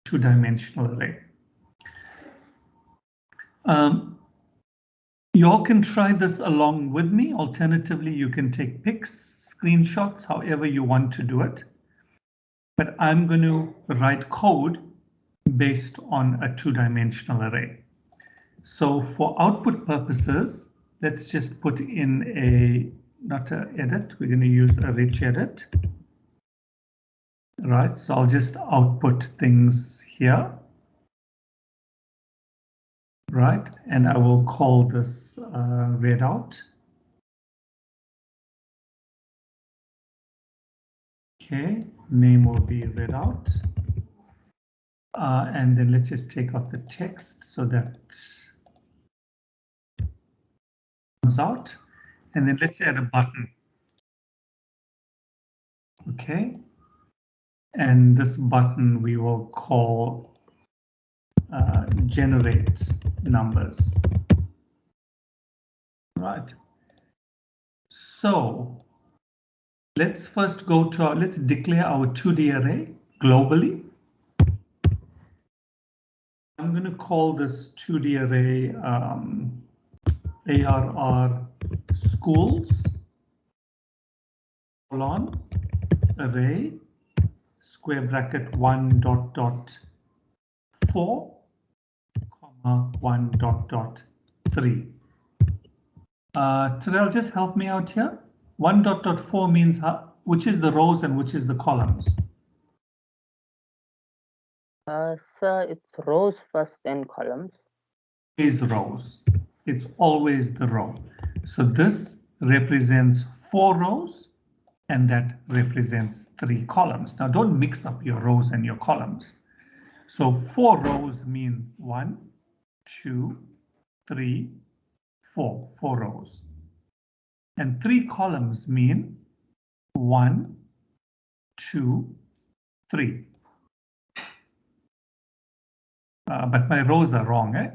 two-dimensional array. You all can try this along with me. Alternatively, you can take pics, screenshots, however you want to do it. But I'm going to write code based on a two-dimensional array. So for output purposes, let's just put in not an edit, we're going to use a rich edit. Right, so I'll just output things here. Right, and I will call this read out. Okay, name will be read out. And then let's just take out the text so that comes out. And then let's add a button. Okay, and this button we will call generate numbers. Right. So let's first go to let's declare our 2D array globally. I'm going to call this 2D array ARR schools colon array square bracket 1 dot dot 4 comma 1 dot dot 3. Terrell, just help me out here. 1 dot dot 4 means which is the rows and which is the columns? Sir, it's rows first, then columns. Is rows. It's always the row. So this represents 4 rows and that represents 3 columns. Now don't mix up your rows and your columns. So 4 rows mean 1, 2, 3, 4. 4 rows. And 3 columns mean 1, 2, 3. But my rows are wrong, eh?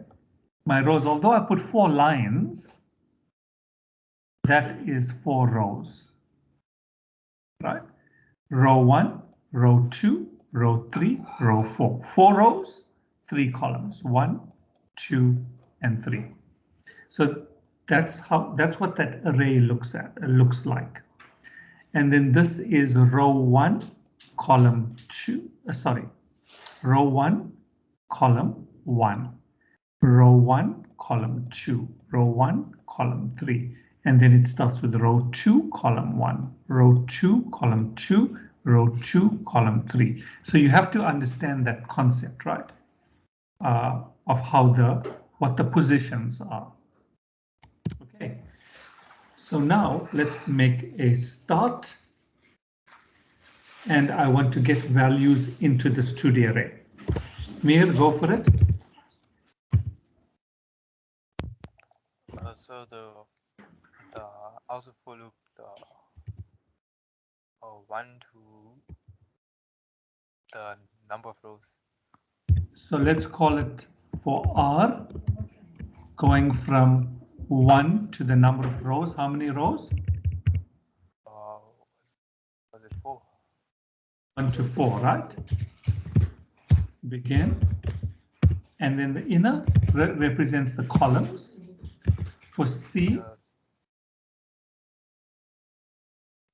My rows, although I put 4 lines, that is 4 rows. Right? Row 1, row 2, row 3, row 4. 4 rows, 3 columns. 1, 2, and 3. So that's what that array looks like. And then this is row 1, column 2. Row 1, column 1. Row 1, column 2. Row 1, column 3. And then it starts with row 2, column 1, row 2, column 2, row 2, column 3. So you have to understand that concept, right? Of how what the positions are. Okay. So now let's make a start. And I want to get values into this 2D array. Mir, go for it. So the also follow the 1 to the number of rows. So let's call it for R, going from 1 to the number of rows. How many rows? Was it 4? 1 to 4, right? Begin. And then the inner represents the columns. For C,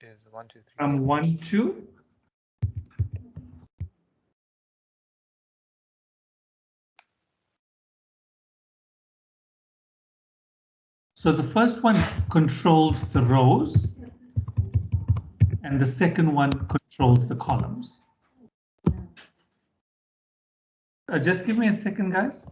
is 1, 2, 3. from 1 to so the first one controls the rows and the second one controls the columns. Just give me a second, guys.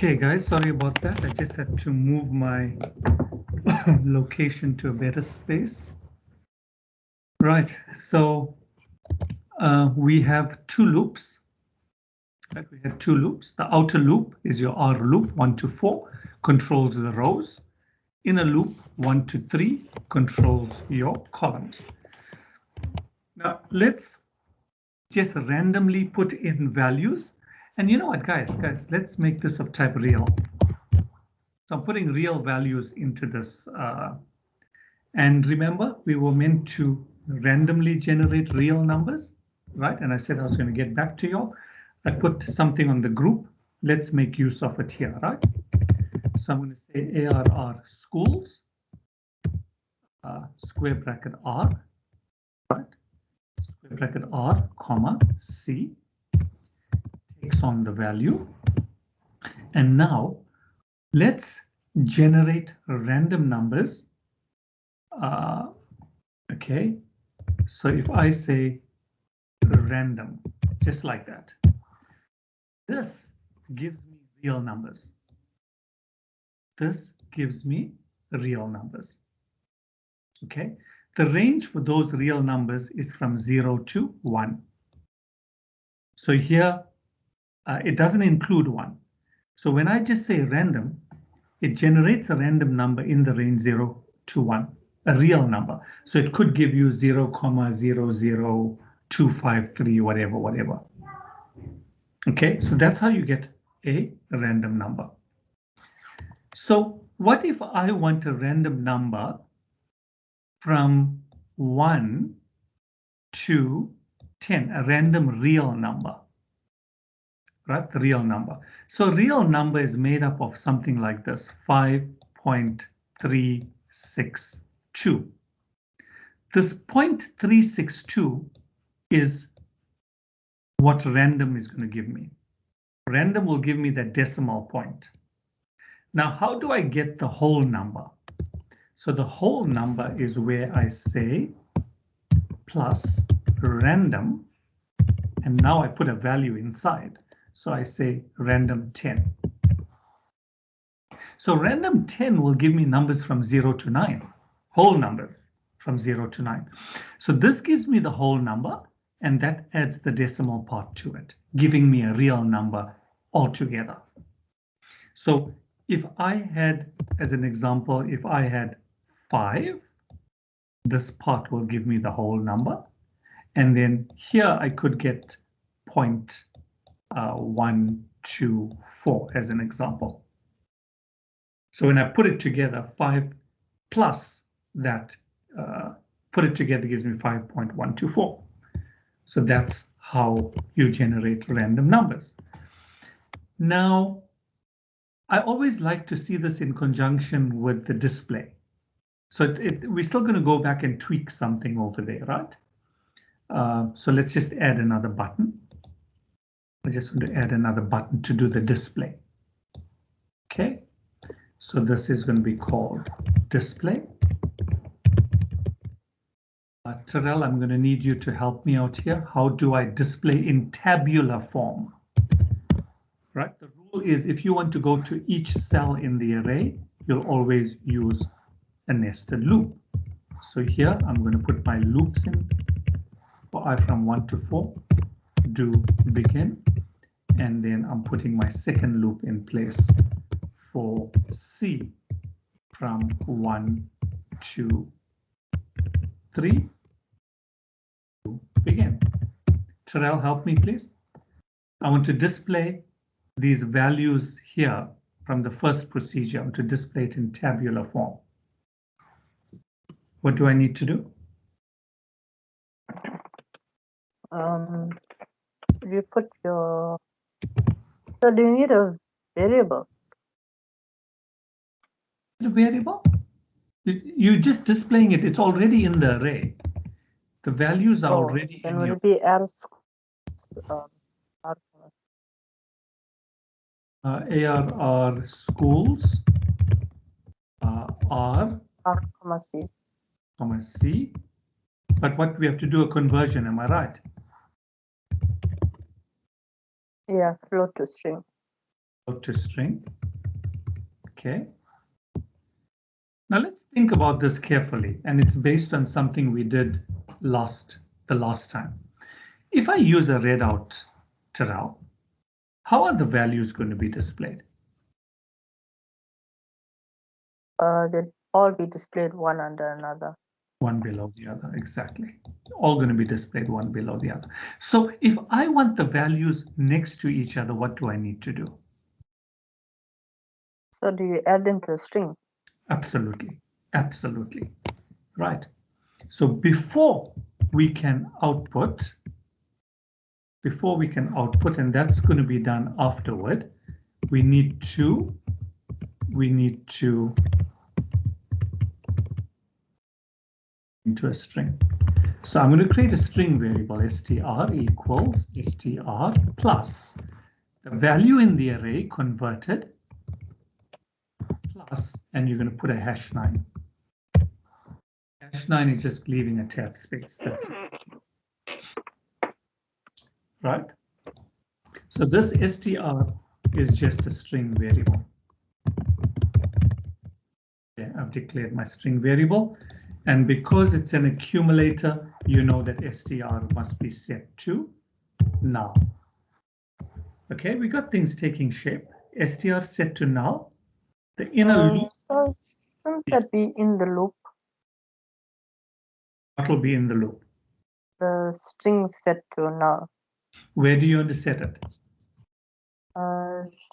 Okay, guys, sorry about that. I just had to move my location to a better space. Right, so we have two loops. Right, we have two loops. The outer loop is your R loop, 1 to 4, controls the rows. Inner loop, 1 to 3, controls your columns. Now, let's just randomly put in values. And you know what, guys, let's make this of type real. So I'm putting real values into this. And remember, we were meant to randomly generate real numbers, right? And I said I was going to get back to y'all. I put something on the group. Let's make use of it here, right? So I'm going to say ARR schools, square bracket R, right? Square bracket R, comma, C, takes on the value. And now let's generate random numbers. Okay, so if I say random, just like that, this gives me real numbers. This gives me real numbers. Okay, the range for those real numbers is from 0 to 1. So here, it doesn't include 1. So when I just say random, it generates a random number in the range 0 to 1, a real number. So it could give you 0,00253, whatever. Okay, so that's how you get a random number. So what if I want a random number from 1 to 10, a random real number, right? The real number. So real number is made up of something like this, 5.362. This 0.362 is what random is going to give me. Random will give me that decimal point. Now, how do I get the whole number? So the whole number is where I say plus random, and now I put a value inside. So I say random 10. So random 10 will give me numbers from 0 to 9, whole numbers from 0 to 9. So this gives me the whole number, and that adds the decimal part to it, giving me a real number altogether. So if I had, as an example, if I had 5, this part will give me the whole number. And then here I could get 0.124 as an example. So when I put it together, 5 plus that, put it together gives me 5.124. So that's how you generate random numbers. Now, I always like to see this in conjunction with the display. So we're still going to go back and tweak something over there, right? So let's just add another button. I just want to add another button to do the display. Okay, so this is going to be called display. Terrell, I'm going to need you to help me out here. How do I display in tabular form? Right, the rule is if you want to go to each cell in the array, you'll always use a nested loop. So here I'm going to put my loops in for I from 1 to 4, do begin, and then I'm putting my second loop in place for C from 1 to 3, do begin. Terrell, help me please. I want to display these values here from the first procedure. I want to display it in tabular form. What do I need to do? You put your, so do you need a variable? The variable? You're just displaying it. It's already in the array. The values are already in your. Then will it be ARR schools R, C. C. But what we have to do a conversion, am I right? Yeah, float to string. float to string. Okay. Now let's think about this carefully, and it's based on something we did the last time. If I use a read out Terail, how are the values going to be displayed? They'd all be displayed one under another. One below the other, exactly. All going to be displayed one below the other. So if I want the values next to each other, what do I need to do? So do you add them to a string? Absolutely, absolutely. Right. So before we can output, and that's going to be done afterward, we need to into a string. So I'm going to create a string variable str equals str plus the value in the array converted plus, and you're going to put a #9. #9 is just leaving a tab space. That's it. Right? So this str is just a string variable. Okay, I've declared my string variable. And because it's an accumulator, you know that str must be set to null. Okay, we got things taking shape. Str set to null. The inner loop. So shouldn't that be in the loop? What will be in the loop? The string set to null. Where do you want to set it?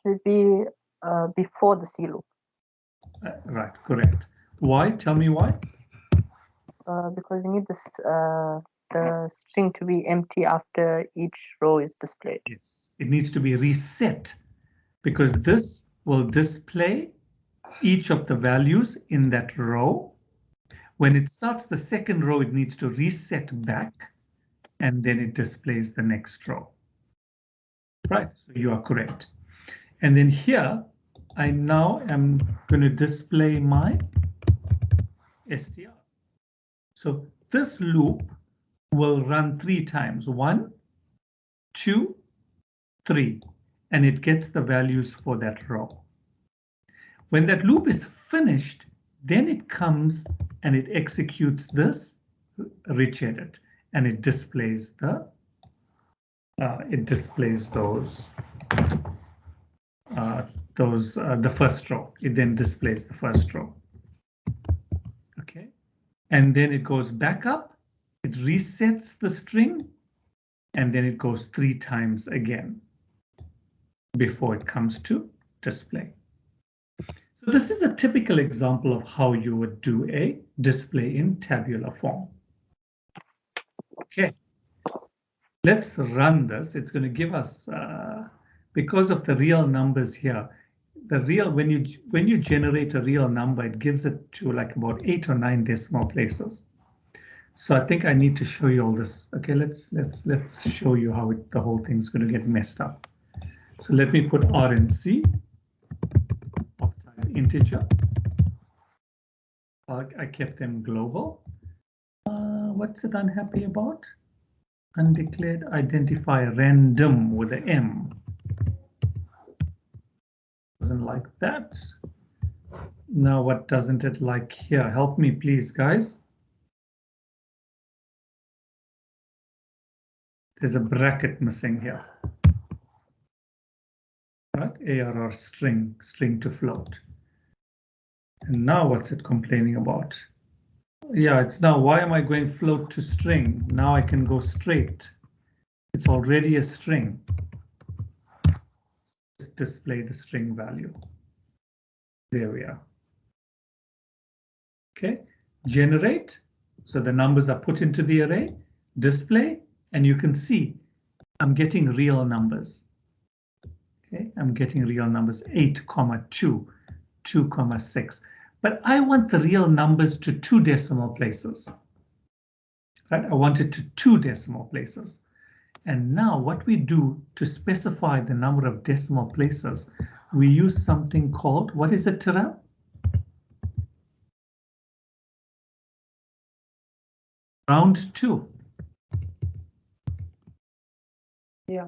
Should be before the C loop. Right, correct. Why? Tell me why. Because you need this the string to be empty after each row is displayed. Yes, it needs to be reset because this will display each of the values in that row. When it starts the second row, it needs to reset back and then it displays the next row. Right, so you are correct. And then here, I now am going to display my str. So this loop will run 3 times, 1, 2, 3, and it gets the values for that row. When that loop is finished, then it comes and it executes this rich edit, and it displays the the first row. It then displays the first row. Okay, and then it goes back up. It resets the string, and then it goes 3 times again before it comes to display. So this is a typical example of how you would do a display in tabular form. Okay, let's run this. It's going to give us, because of the real numbers here, when you generate a real number, it gives it to like about 8 or 9 decimal places. So I think I need to show you all this. Okay, let's show you how the whole thing's going to get messed up. So let me put RNC of type integer. I kept them global. What's it unhappy about? Undeclared identifier random with an M. Doesn't like that. Now what doesn't it like here? Help me please, guys. There's a bracket missing here. Right? ARR string to float. And now what's it complaining about? Yeah, it's now, why am I going float to string? Now I can go straight. It's already a string. Just display the string value. There we are. Okay, generate. So the numbers are put into the array, display, and you can see I'm getting real numbers. Okay, I'm getting real numbers 8, 2, 2, 6. But I want the real numbers to 2 decimal places. Right? I want it to 2 decimal places. And now what we do to specify the number of decimal places, we use something called, what is it, Terail? Round 2. Yeah.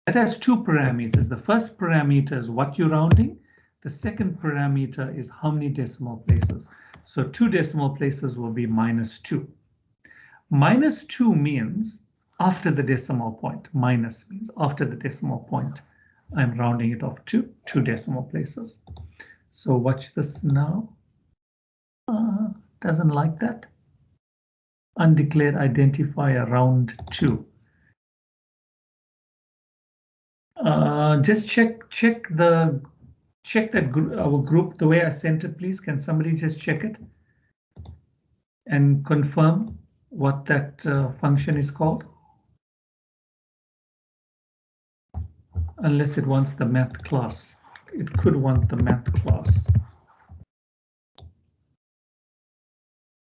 That has two parameters. The first parameter is what you're rounding. The second parameter is how many decimal places. So 2 decimal places will be -2. -2 means after the decimal point. Minus means after the decimal point. I'm rounding it off to 2 decimal places. So watch this now. Doesn't like that. Undeclared identifier round 2. Just check that our group the way I sent it, please. Can somebody just check it and confirm what that function is called? Unless it wants the math class. It could want the math class.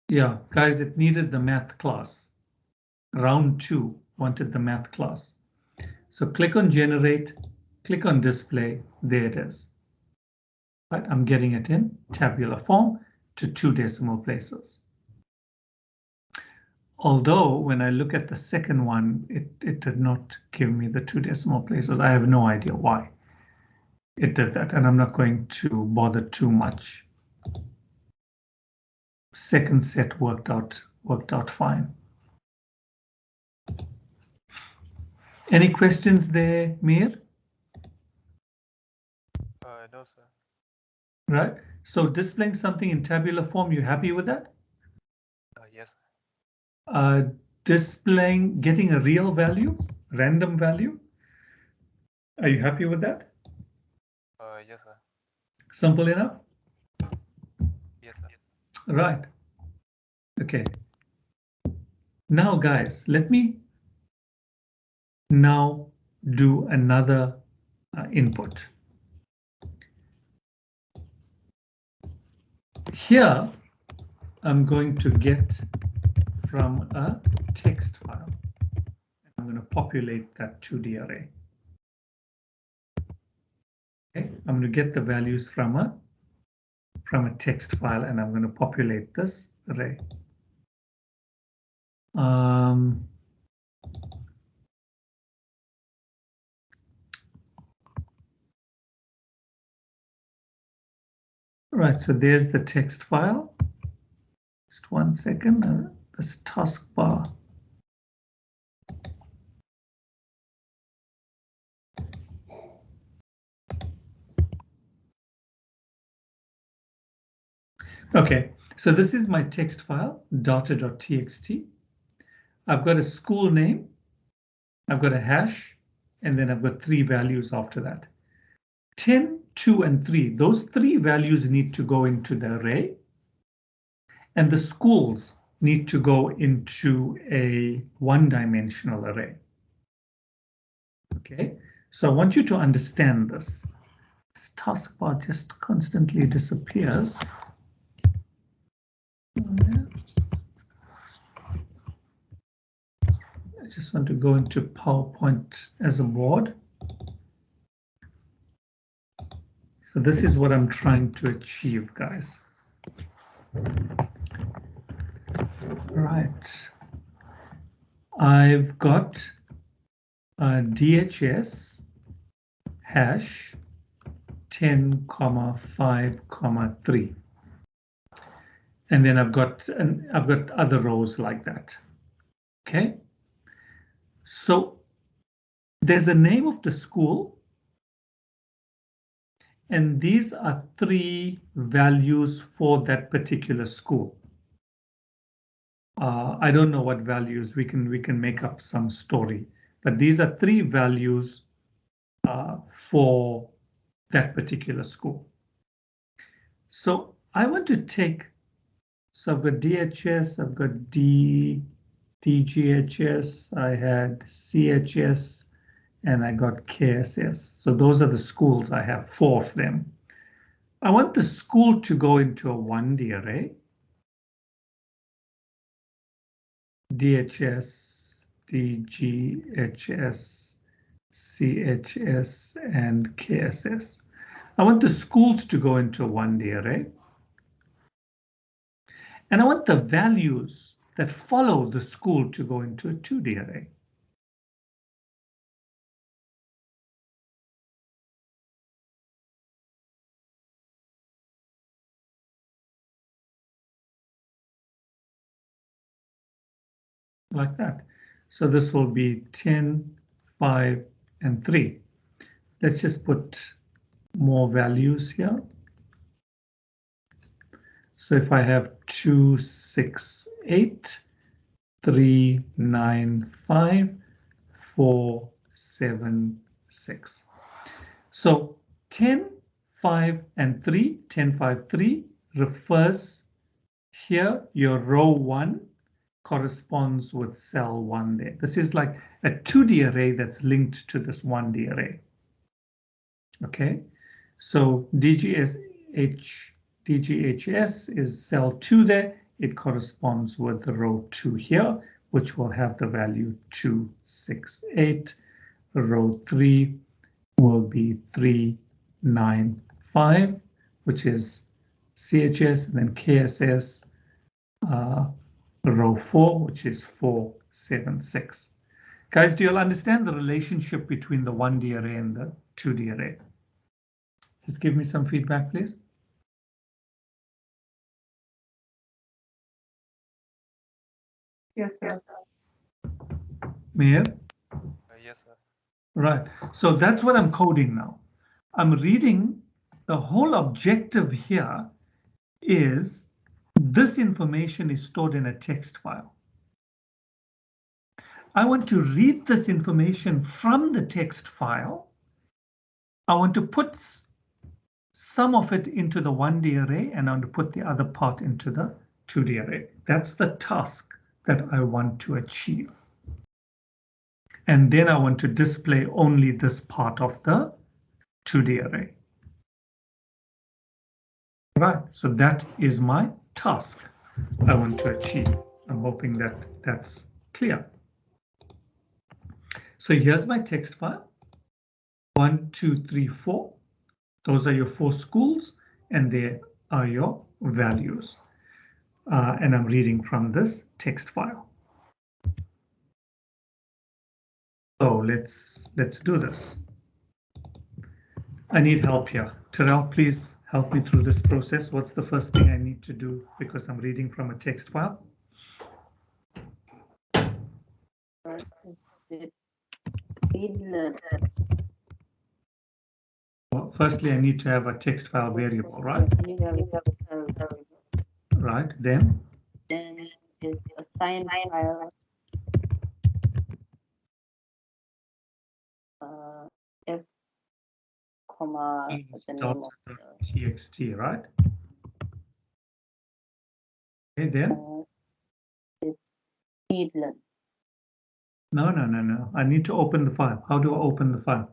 Yeah, guys, it needed the math class. Round 2 wanted the math class. So click on generate, click on display, there it is. Right, I'm getting it in tabular form to 2 decimal places. Although when I look at the second one, it did not give me the 2 decimal places. I have no idea why it did that, and I'm not going to bother too much. Second set worked out fine. Any questions there, Mir? No, sir. Right. So displaying something in tabular form, you happy with that? Yes. Displaying, getting a real value, random value. Are you happy with that? Yes, sir. Simple enough? Yes, sir. Right. Okay. Now, guys, let me now do another input. Here, I'm going to get from a text file. I'm going to populate that 2D array. Okay, I'm going to get the values from a text file, and I'm going to populate this array. Right, so there's the text file. Just 1 second, this taskbar. Okay, so this is my text file, data.txt. I've got a school name, I've got a hash, and then I've got 3 values after that. 10, 2, and 3, those 3 values need to go into the array, and the schools need to go into a 1-dimensional array. Okay, so I want you to understand this. This taskbar just constantly disappears. I just want to go into PowerPoint as a board. So this is what I'm trying to achieve, guys. Right. I've got a DHS hash 10,5,3. And then I've got other rows like that. Okay. So there's a name of the school, and these are 3 values for that particular school. I don't know what values, we can make up some story, but these are 3 values for that particular school. So I want to take, so I've got DHS, I've got DGHS, I had CHS, and I got KSS. So those are the schools. I have 4 of them. I want the school to go into a 1D array. DHS, DGHS, CHS, and KSS. I want the schools to go into a 1D array. And I want the values that follow the school to go into a 2D array. like that. So this will be 10, 5, and 3. Let's just put more values here. So if I have 2, 6, 8, 3, 9, 5, 4, 7, 6. So 10, 5, and 3, 10, 5, 3 refers here, your row 1 corresponds with cell 1 there. This is like a 2D array that's linked to this 1D array. Okay, so DGHS is cell 2 there. It corresponds with the row 2 here, which will have the value 2, 6, 8. Row 3 will be 3, 9, 5, which is CHS, and then KSS, row 4, which is 4, 7, 6. Guys, do you all understand the relationship between the 1D array and the 2D array? Just give me some feedback, please. Yes, sir. Meir? Yes, sir. Right. So that's what I'm coding now. I'm reading. The whole objective here is this information is stored in a text file. I want to read this information from the text file. I want to put some of it into the 1D array, and I want to put the other part into the 2D array. That's the task that I want to achieve. And then I want to display only this part of the 2D array. Right, so that is my task I want to achieve. I'm hoping that that's clear. So here's my text file. 1, 2, 3, 4. Those are your 4 schools, and there are your values. And I'm reading from this text file. So let's do this. I need help here. Terrell, please help me through this process. What's the first thing I need to do because I'm reading from a text file? Well, firstly, I need to have a text file variable, right? Right, then is assign file f comma the name of the txt, right? Okay, then Speedlen. No. I need to open the file. How do I open the file?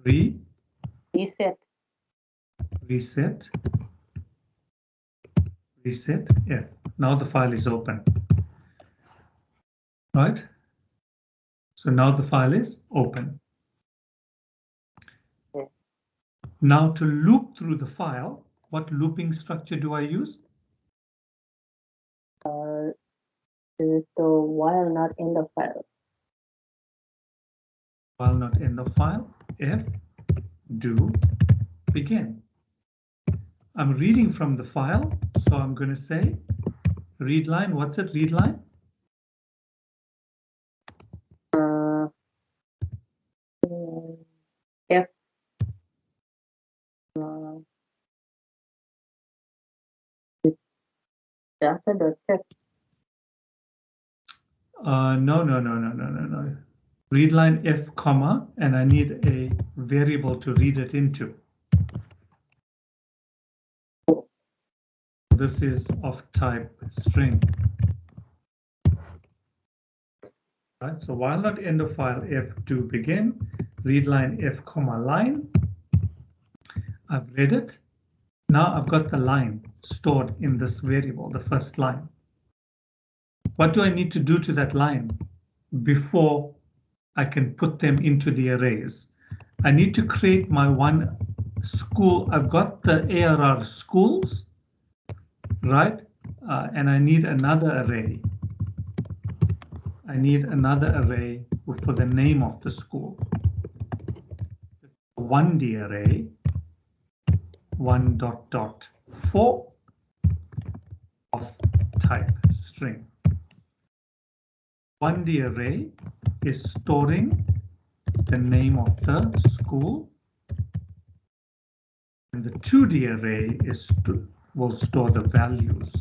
Reset F. Now the file is open. Right? So now the file is open. Okay. Now to loop through the file, what looping structure do I use? Is the while not end of file. While not end of file, F do begin. I'm reading from the file, so I'm going to say read line. What's it? Read line? F after the text. No. Read line F comma, and I need a variable to read it into. This is of type string. Right, so while not end of file F do begin, read line F comma line. I've read it. Now I've got the line stored in this variable, the first line. What do I need to do to that line before I can put them into the arrays? I need to create my one school. I've got the ARR schools, right? And I need another array. I need another array for the name of the school. 1D array, 1 dot 4 of type string. 1D array is storing the name of the school, and the 2D array will store the values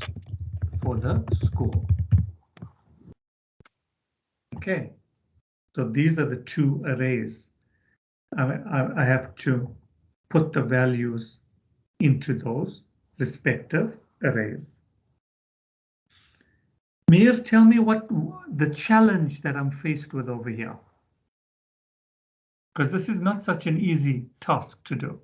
for the school. Okay, so these are the two arrays. I have to put the values into those respective arrays. Mir, tell me what the challenge that I'm faced with over here, because this is not such an easy task to do.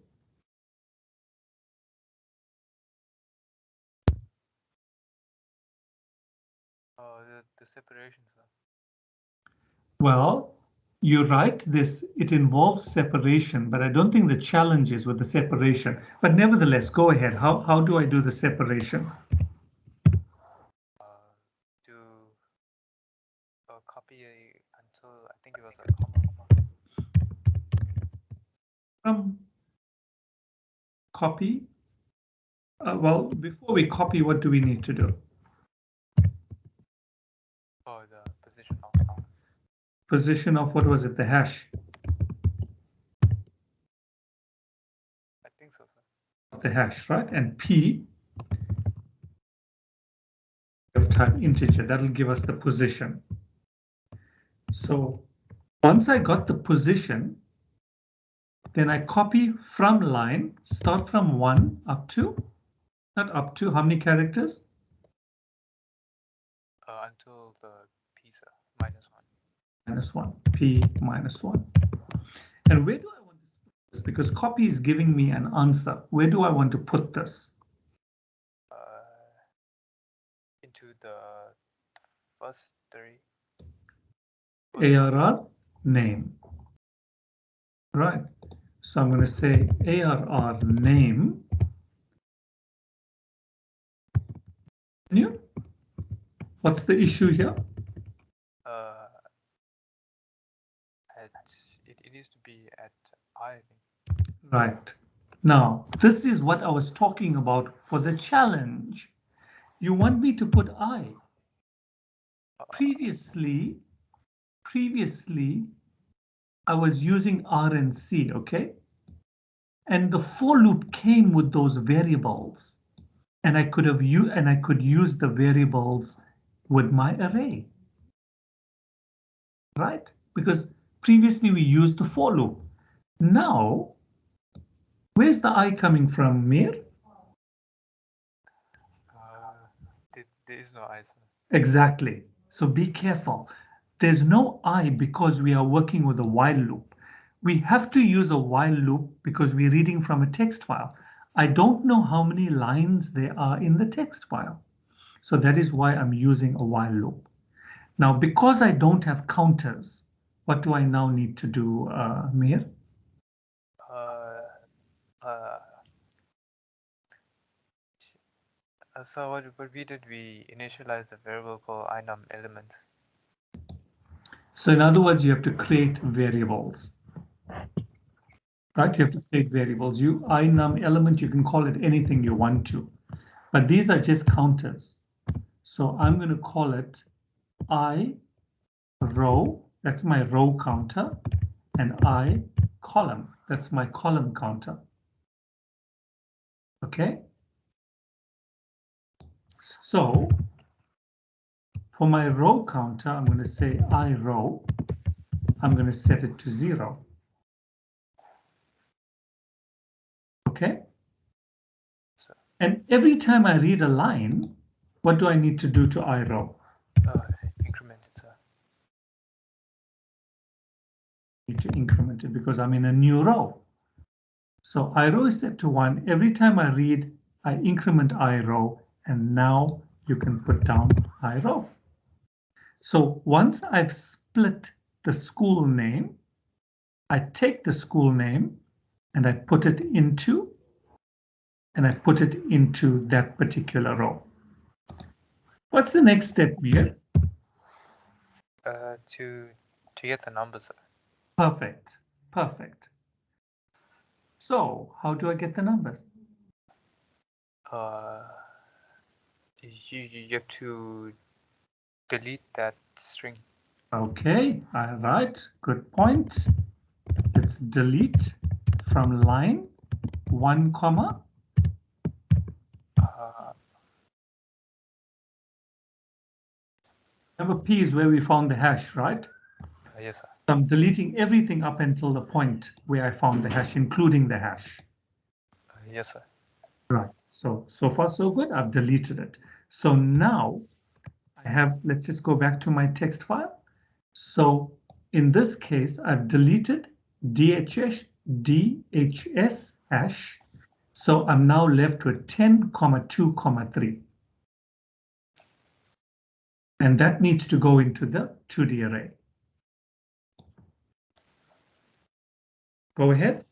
The separations. Well, you're right. It involves separation, but I don't think the challenge is with the separation. But nevertheless, go ahead. How do I do the separation? To copy until I think it was a comma. Copy. Well, before we copy, what do we need to do? Oh, the position of. Position of what was it? The hash. I think so, sir. The hash, right? And P. Type integer. That'll give us the position. So once I got the position, then I copy from line, start from 1 up to, not up to, how many characters? Until the P, sir, -1. P -1. And where do I want to put this? Because copy is giving me an answer. Where do I want to put this? Into the first 3. ARR name. Right. So I'm going to say ARR name. What's the issue here? It needs to be at I think. Right. Now, this is what I was talking about for the challenge. You want me to put I. Previously, I was using R and C, okay? And the for loop came with those variables. And I could use the variables with my array. Right? Because previously we used the for loop. Now, where's the I coming from, Mir? There is no I, sir. Exactly. So be careful. There's no I because we are working with a while loop. We have to use a while loop because we're reading from a text file. I don't know how many lines there are in the text file. So that is why I'm using a while loop. Now, because I don't have counters, what do I now need to do, Mir? So what we did, we initialized a variable called inum element. So in other words, you have to create variables. Right? You have to create variables. Inum element, you can call it anything you want to, but these are just counters. So I'm going to call it I row, that's my row counter, and I column, that's my column counter. Okay. So for my row counter, I'm going to say I row. I'm going to set it to 0. Okay. And every time I read a line, what do I need to do to I row? Increment it, sir. I need to increment it because I'm in a new row. So I row is set to 1. Every time I read, I increment I row, and now you can put down I row. So once I've split the school name, I take the school name and I put it into that particular row. What's the next step here? To get the numbers. Perfect. Perfect. So how do I get the numbers? You have to delete that string. Okay, all right, good point. Let's delete from line 1, comma. Remember, P is where we found the hash, right? Yes, sir. So I'm deleting everything up until the point where I found the hash, including the hash. Yes, sir. Right. So far so good. I've deleted it. So now I have, let's just go back to my text file. So in this case, I've deleted DHS hash. So I'm now left with 10, 2, 3. And that needs to go into the 2D array. Go ahead.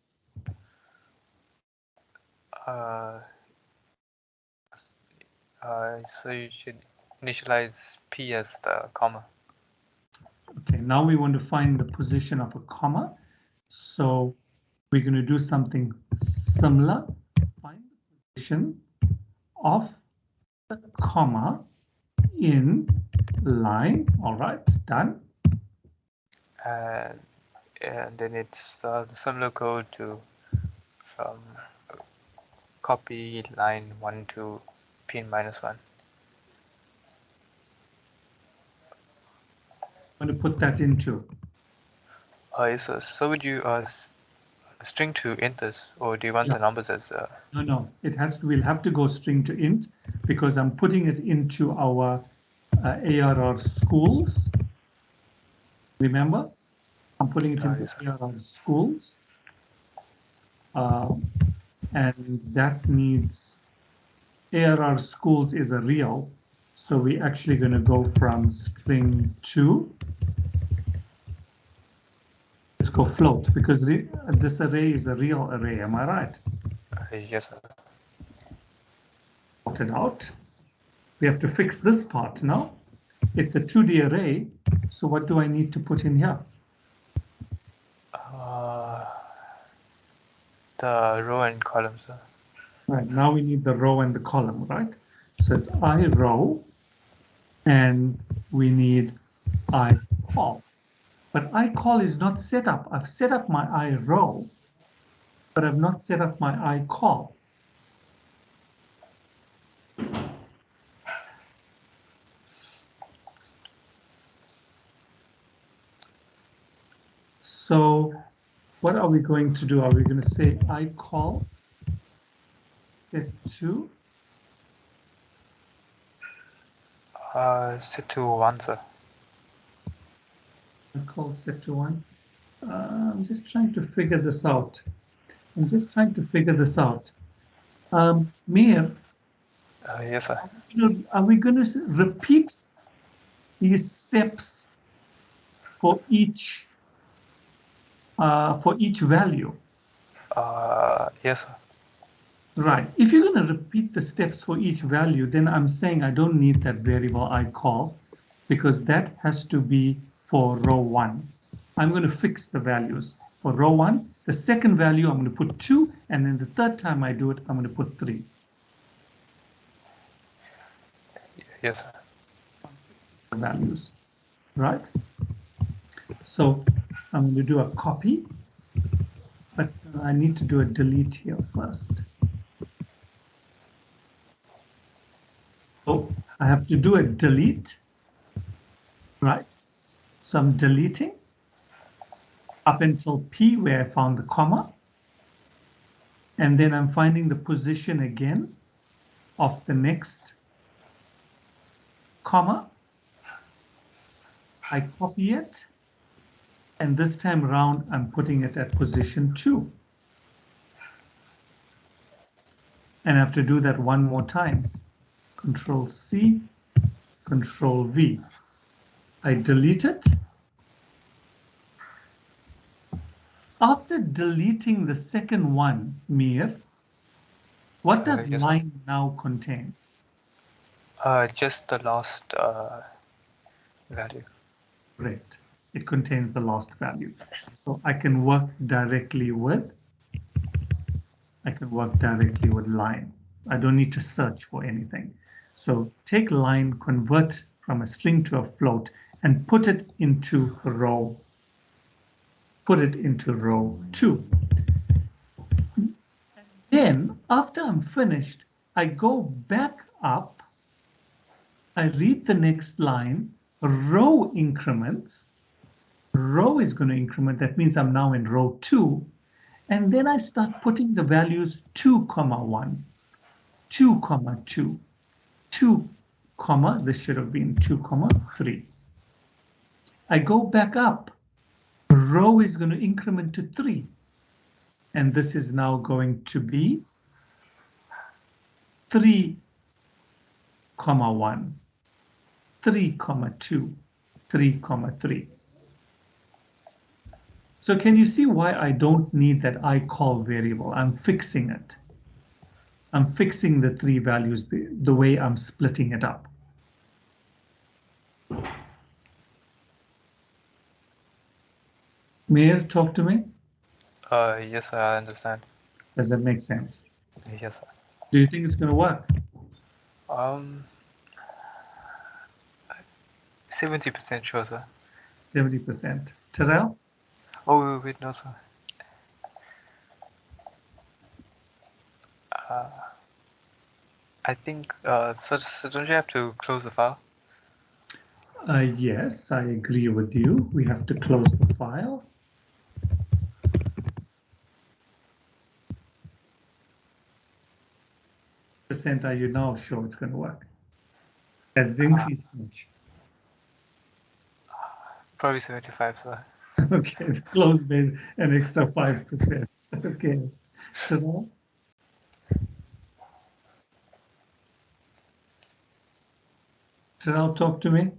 So you should initialize P as the comma. Okay, now we want to find the position of a comma. So we're going to do something similar. Find the position of the comma in line. All right, done. And then it's the similar code to from copy line 1 to pin -1. I'm going to put that into. Yes, so would you string to int this, or do you want Yeah. the numbers as No, it has to, we'll have to go string to int because I'm putting it into our ARR schools. Remember, I'm putting it into yes, ARR schools. And that needs ARR schools is a real. So we're actually going to go from string to, let's go float because this array is a real array. Am I right? yes, sir. Plot it out. We have to fix this part now. It's a 2D array. So what do I need to put in here? The row and column, sir. Right, now we need the row and the column, right? So it's I row and we need I call. But I call is not set up. I've set up my I row, but I've not set up my I call. So what are we going to do? Are we going to say I call set to? Set to 1, sir. I call set to 1. I'm just trying to figure this out. Mir, Yes, sir. are we going to repeat these steps for each value? Yes, sir. Right. If you're going to repeat the steps for each value, then I'm saying I don't need that variable I call because that has to be for row 1. I'm going to fix the values. For row 1, the second value I'm going to put 2, and then the third time I do it, I'm going to put 3. Yes, sir. The values, right? So I'm going to do a copy, but I need to do a delete here first. So I have to do a delete, right? So I'm deleting up until P where I found the comma. And then I'm finding the position again of the next comma. I copy it. And this time around, I'm putting it at position 2. And I have to do that one more time. Control C, Control V. I delete it. After deleting the second one, Mir, what does Yes, line now contain? Just the last value. Great. It contains the last value. So I can work directly with line. I don't need to search for anything. So take line, convert from a string to a float, and put it into row 2. Then after I'm finished, I go back up, I read the next line, row increments, row is going to increment, that means I'm now in row 2, and then I start putting the values 2, 1, 2, 2, 2, this should have been 2, 3. I go back up, row is going to increment to 3, and this is now going to be 3, 1, 3, 2, 3, 3. So can you see why I don't need that iCall variable? I'm fixing it. I'm fixing the 3 values the way I'm splitting it up. Mayor, talk to me. Yes, sir, I understand. Does that make sense? Yes, sir. Do you think it's going to work? 70% sure, sir. 70%. Terrell? Oh, wait, no, sir. I think, so don't you have to close the file? Yes, I agree with you. We have to close the file. Percent are you now sure it's going to work? Has it increased much? Probably 75, sir. Okay, the close made an extra 5%. Okay, Terrell? Terrell, talk to me.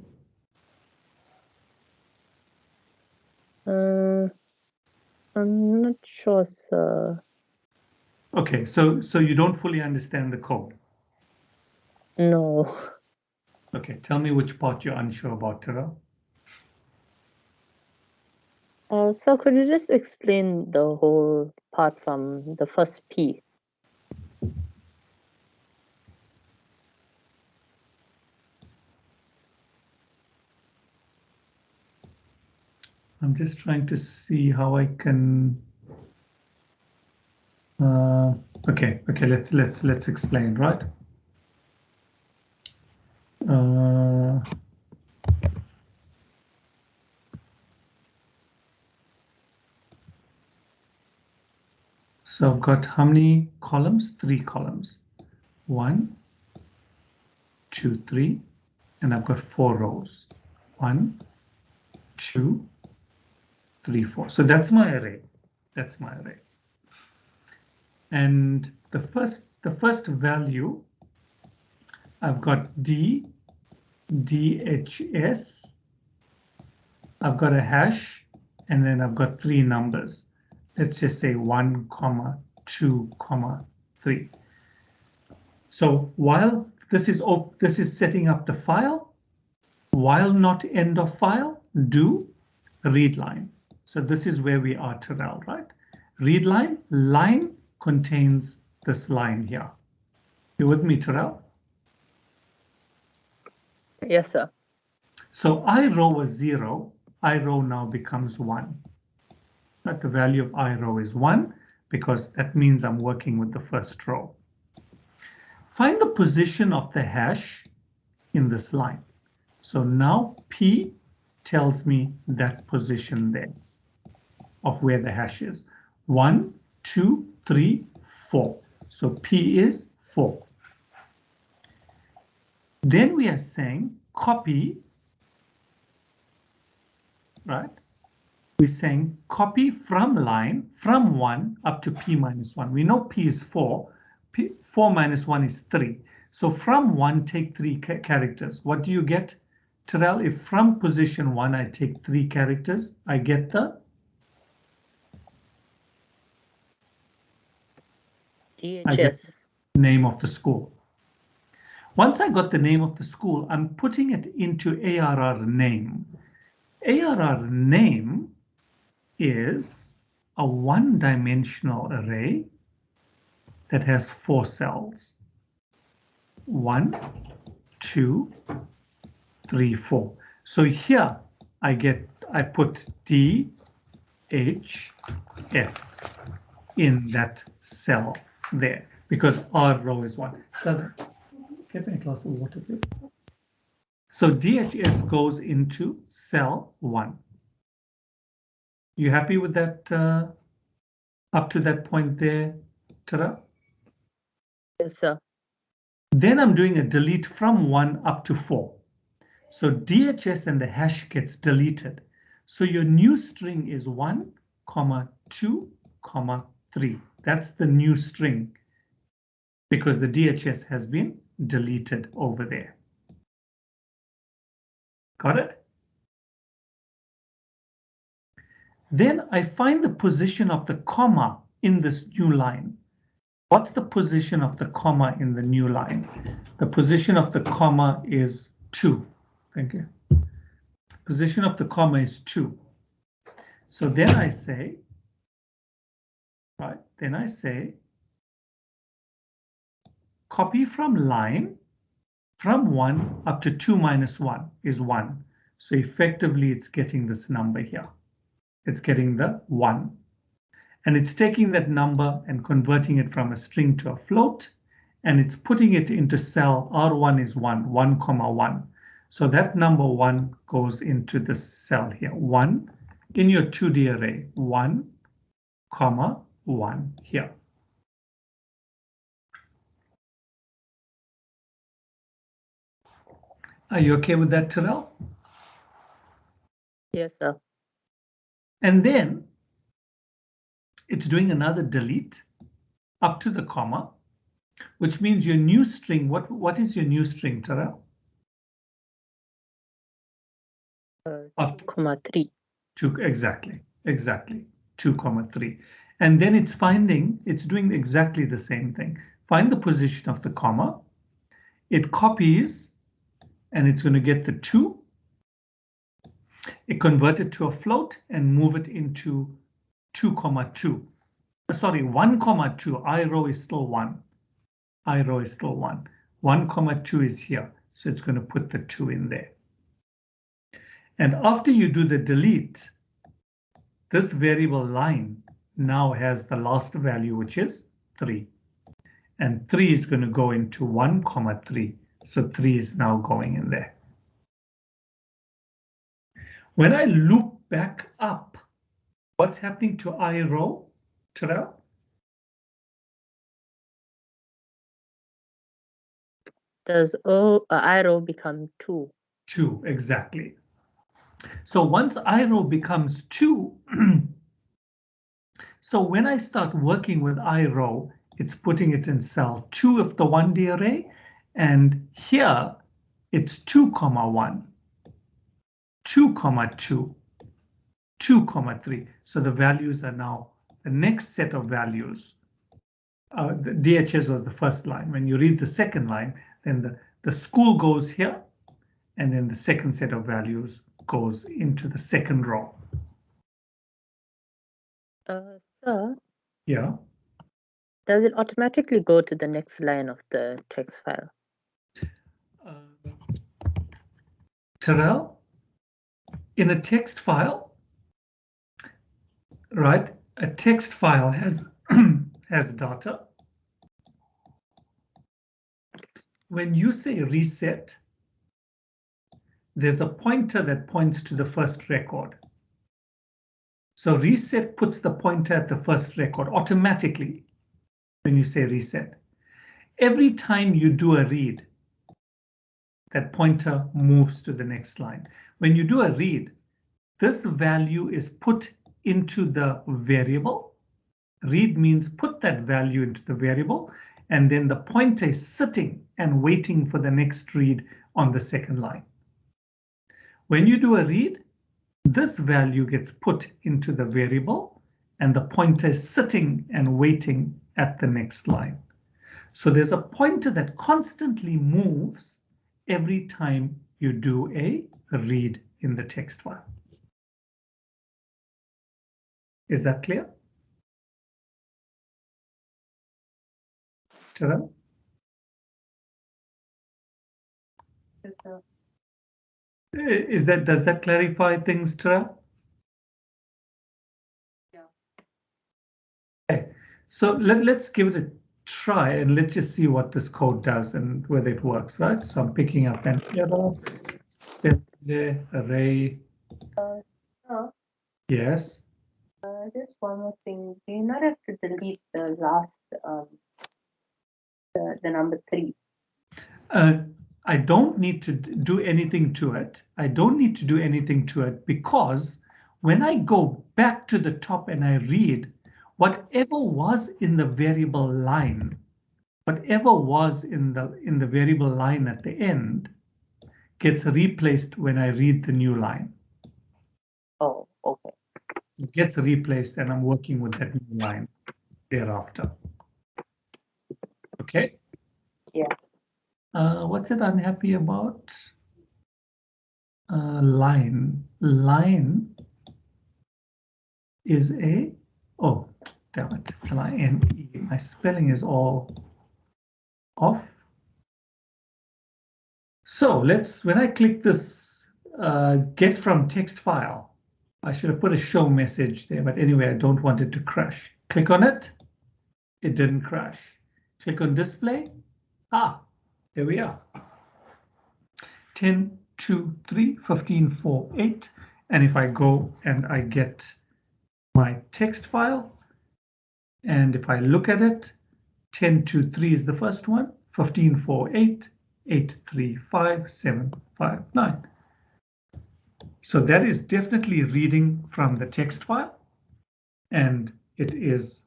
I'm not sure, sir. Okay, so you don't fully understand the code. No. Okay, tell me which part you're unsure about, Terrell. So could you just explain the whole part from the first P? I'm just trying to see how I can. Okay, let's explain, right? So I've got how many columns? 3 columns. 1, 2, 3, and I've got 4 rows. 1, 2, 3, 4. So that's my array. That's my array. And the first value, I've got D, DHS, I've got a hash, and then I've got 3 numbers. Let's just say 1, 2, 3. So while this is setting up the file, while not end of file, do read line. So this is where we are, Terrell, right? Read line, line contains this line here. You with me, Terrell? Yes, sir. So I row was 0, I row now becomes 1. But the value of I row is 1 because that means I'm working with the first row. Find the position of the hash in this line. So now P tells me that position there of where the hash is. 1, 2, 3, 4. So P is 4. Then we are saying copy, right? We're saying copy from line from 1 up to P minus 1. We know P is 4. 4 minus 1 is 3. So from 1, take 3 characters. What do you get, Terrell? If from position 1, I take 3 characters, I get the DHS. Name of the school. Once I got the name of the school, I'm putting it into ARR name. ARR name is a one-dimensional array that has 4 cells. 1, 2, 3, 4. So here I put DHS in that cell there because our row is 1. Shall I get me a glass of water, please? So DHS goes into cell 1. You happy with that up to that point there, Tara? Yes, sir. Then I'm doing a delete from 1 up to 4. So DHS and the hash gets deleted. So your new string is 1, 2, 3. That's the new string because the DHS has been deleted over there. Got it? Then I find the position of the comma in this new line. What's the position of the comma in the new line? The position of the comma is 2. Thank you. Position of the comma is 2. So then I say, right, then I say, copy from line from 1 up to 2 minus 1 is 1. So effectively it's getting this number here. It's getting the 1. And it's taking that number and converting it from a string to a float, and it's putting it into cell R1 is 1, 1, 1. So that number 1 goes into this cell here, 1 in your 2D array, 1, 1 here. Are you okay with that, Terrell? Yes, sir. And then it's doing another delete up to the comma, which means your new string, what is your new string, Terrell? 2,3. 2, exactly, 2, 3. And then it's doing exactly the same thing. Find the position of the comma. It copies, and it's going to get the 2. It convert it to a float and move it into 2, 2. Sorry, 1, 2. I row is still 1. I row is still 1. 1, 2 is here. So it's going to put the 2 in there. And after you do the delete, this variable line now has the last value, which is 3. And 3 is going to go into 1, 3. So 3 is now going in there. When I loop back up, what's happening to I row, Terrell? Does I row become 2? 2, exactly. So once I row becomes 2, so when I start working with I row, it's putting it in cell 2 of the 1D array, and here it's 2, 1, 2, 2, 2, 3. So the values are now the next set of values. The DHS was the first line. When you read the second line, then the school goes here, and then the second set of values goes into the second row. Sir? Yeah. Does it automatically go to the next line of the text file? Terrell, in a text file, right? A text file has has data. When you say reset, there's a pointer that points to the first record. So reset puts the pointer at the first record automatically when you say reset. Every time you do a read, that pointer moves to the next line. When you do a read, this value is put into the variable. Read means put that value into the variable, and then the pointer is sitting and waiting for the next read on the second line. When you do a read, this value gets put into the variable, and the pointer is sitting and waiting at the next line. So there's a pointer that constantly moves every time you do a read in the text file. Is that clear? Tara? Yes, sir. Does that clarify things, Tra? Yeah. Okay, so let's give it a try and let's just see what this code does and whether it works, right? So I'm picking up an error, step array. Yes. Just one more thing. Do you not have to delete the last the number 3? I don't need to do anything to it. I don't need to do anything to it because when I go back to the top and I read, whatever was in the variable line, whatever was in the variable line at the end gets replaced when I read the new line. Oh, okay. It gets replaced and I'm working with that new line thereafter. Okay? Yeah. What's it unhappy about? Line. Line is oh, damn it, L-I-N-E. My spelling is all off. So when I click this get from text file, I should have put a show message there, but anyway, I don't want it to crash. Click on it. It didn't crash. Click on display. There we are. 10, 2, 3, 15, 4, 8. And if I go and I get my text file, and if I look at it, 10, 2, 3 is the first one, 15, 4, 8, 8, 3, 5, 7, 5, 9. So that is definitely reading from the text file. And it is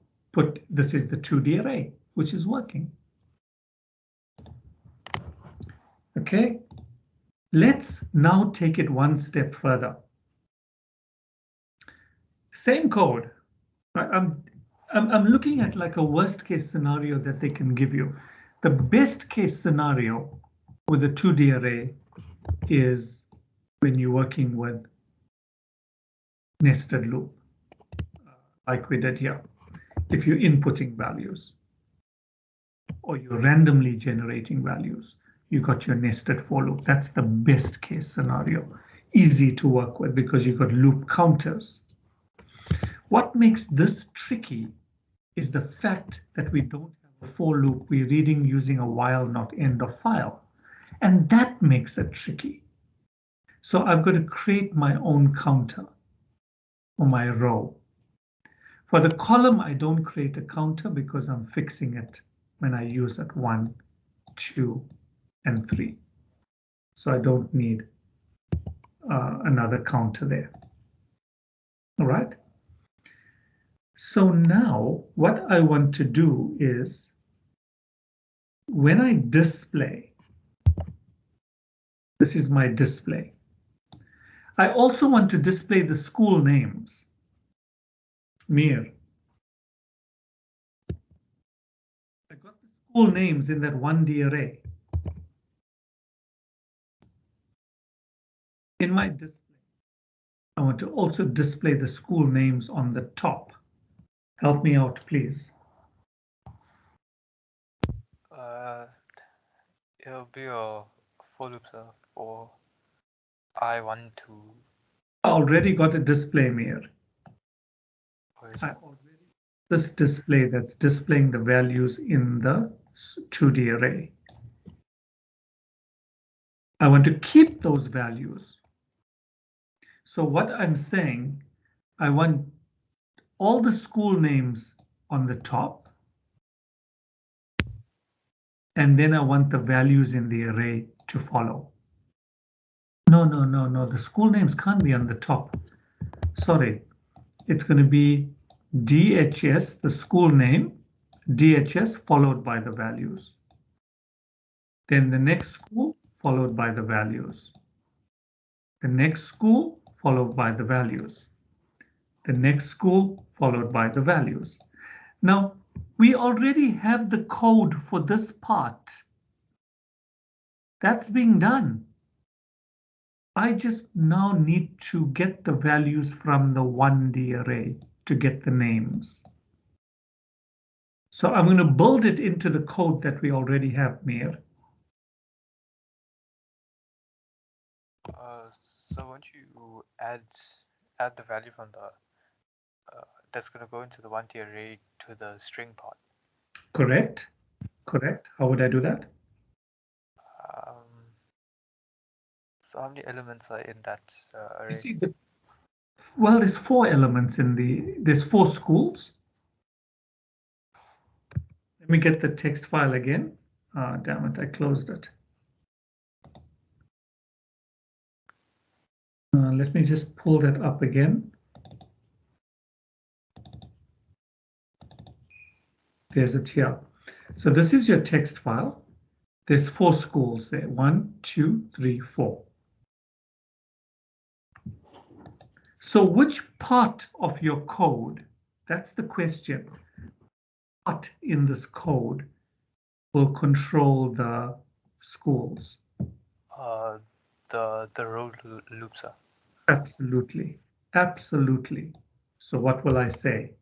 this is the 2D array, which is working. Okay, let's now take it one step further. Same code. I'm looking at like a worst case scenario that they can give you. The best case scenario with a 2D array is when you're working with nested loop, like we did here. If you're inputting values or you're randomly generating values, you got your nested for loop. That's the best case scenario. Easy to work with because you've got loop counters. What makes this tricky is the fact that we don't have a for loop. We're reading using a while not end of file. And that makes it tricky. So I've got to create my own counter for my row. For the column, I don't create a counter because I'm fixing it when I use it 1, 2, and 3. So I don't need another counter there. All right. So now what I want to do is when I display, this is my display. I also want to display the school names. Mir. I got the school names in that 1D array. In my display, I want to also display the school names on the top. Help me out, please. It'll be a for loop for I want to. I already got a display, Mir. This display that's displaying the values in the 2D array. I want to keep those values. So what I'm saying, I want all the school names on the top. And then I want the values in the array to follow. No. The school names can't be on the top. Sorry. It's going to be DHS, the school name, DHS followed by the values. Then the next school followed by the values. The next school followed by the values. The next school followed by the values. Now, we already have the code for this part. That's being done. I just now need to get the values from the 1D array to get the names. So I'm going to build it into the code that we already have, Mir. add the value from the that's going to go into the one-tier array to the string part. Correct. Correct. How would I do that? So how many elements are in that array? You see, well, there's 4 elements there's 4 schools. Let me get the text file again. Damn it, I closed it. Let me just pull that up again. There's it here. So this is your text file. There's 4 schools there. 1, 2, 3, 4. So which part of your code, that's the question, what in this code will control the schools? The row loops are. Absolutely. Absolutely. So what will I say?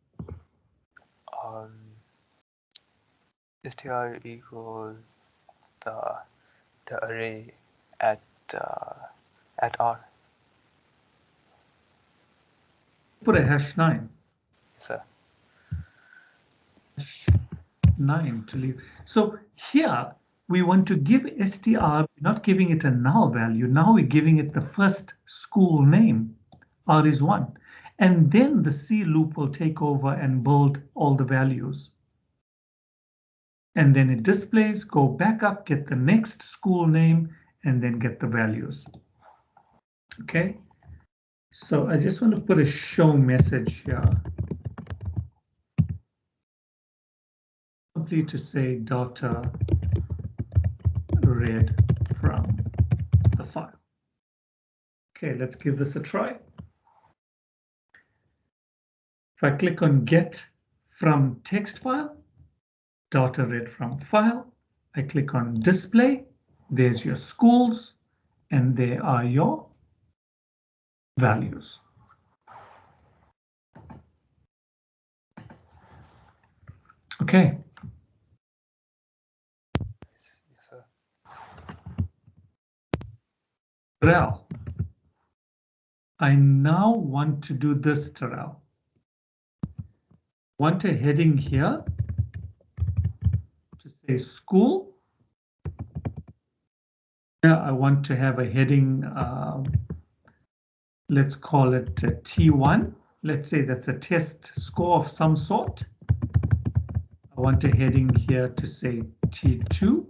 Str equals the array at R. Put a #9. Yes, sir. 9 to leave. So here we want to give str, not giving it a null value. Now we're giving it the first school name. R is 1. And then the C loop will take over and build all the values. And then it displays, go back up, get the next school name, and then get the values. Okay. So I just want to put a show message here. Simply to say data read from the file. Okay, let's give this a try. If I click on get from text file, data read from file, I click on display, there's your schools, and there are your values. Okay. Yes, sir. Terrell, I now want to do this, Terrell. Want a heading here to say school. Here I want to have a heading, let's call it T1. Let's say that's a test score of some sort. I want a heading here to say T2.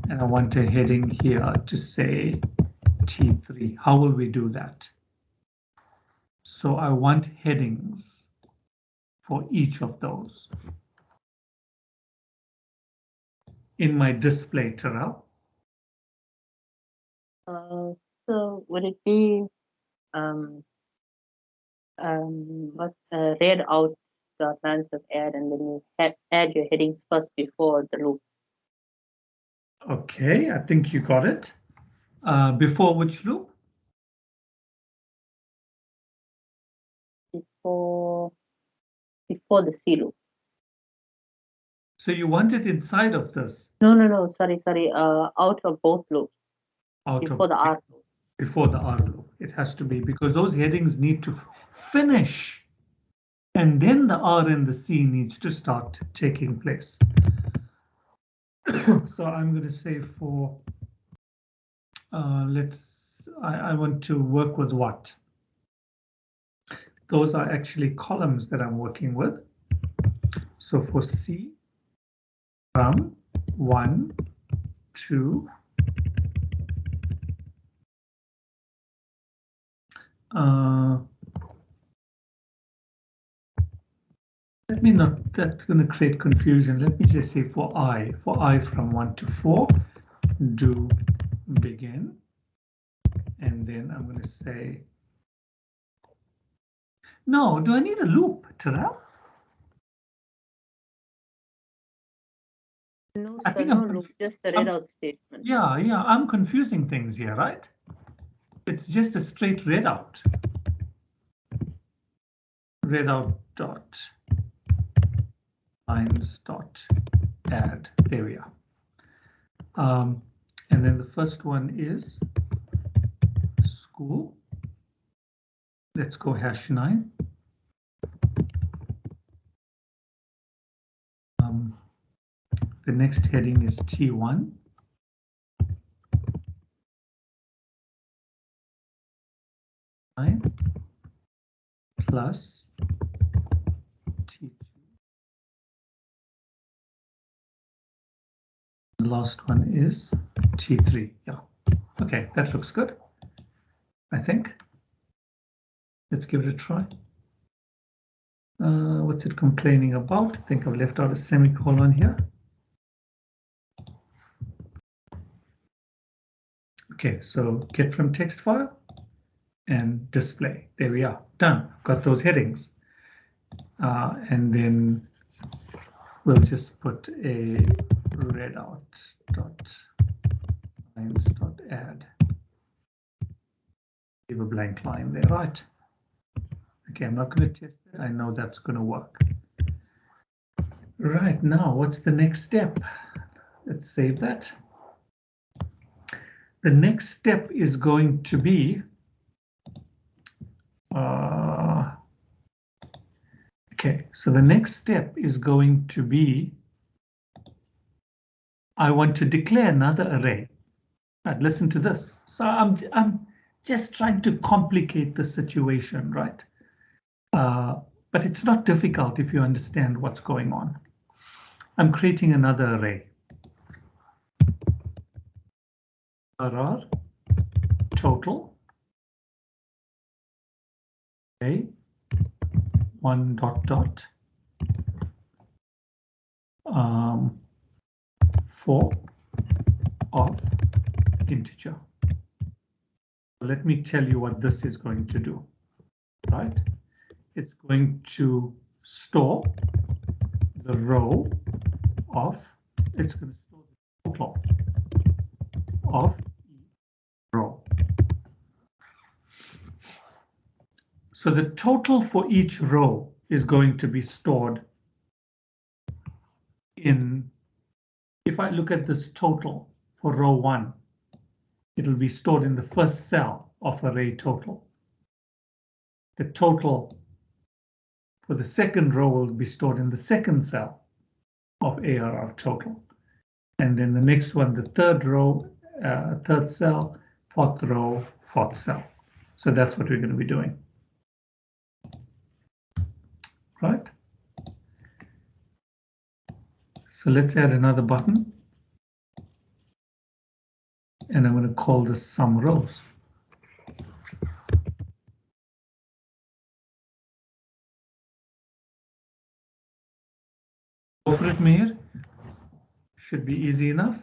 And I want a heading here to say T3. How will we do that? So I want headings for each of those. In my display, Terrell. So would it be read out the plans of add, and then you add your headings first before the loop? Okay, I think you got it. Before which loop? Before the C loop. So you want it inside of this? No, sorry. Out of both loops. Before the R loop. Before the R loop. It has to be, because those headings need to finish. And then the R and the C needs to start taking place. So I'm going to say for, I want to work with what? Those are actually columns that I'm working with. So for C, from 1 to let me not, that's going to create confusion. Let me just say for I from 1 to 4, do begin. And then I'm going to say, no, do I need a loop, Terrell? No, I think no loop, just the read out statement. Yeah, I'm confusing things here, right? It's just a straight read out. Read out dot lines dot add. There we are. And then the first one is school. Let's go #9. The next heading is T1. Plus T2. The last one is T3. Yeah. Okay, that looks good, I think. Let's give it a try. What's it complaining about? I think I've left out a semicolon here. Okay, so get from text file and display. There we are, done. Got those headings. And then we'll just put a readout.lines.add. Leave a blank line there, right? Okay, I'm not going to test it. I know that's going to work. Right, now what's the next step? Let's save that. The next step is going to be okay, so the next step is going to be I want to declare another array. Right, listen to this. So I'm just trying to complicate the situation, right? But it's not difficult if you understand what's going on. I'm creating another array. RR total array 1 ... 4 of integer. Let me tell you what this is going to do, right? It's going to store the row of, it's going to store the total of each row. So the total for each row is going to be stored in, if I look at this total for row 1, it'll be stored in the first cell of array total. The total for the second row will be stored in the second cell of ARR total. And then the next one, the third row, third cell, fourth row, fourth cell. So that's what we're going to be doing. Right? So let's add another button. And I'm going to call this sum rows. Go for it, Meir. Should be easy enough.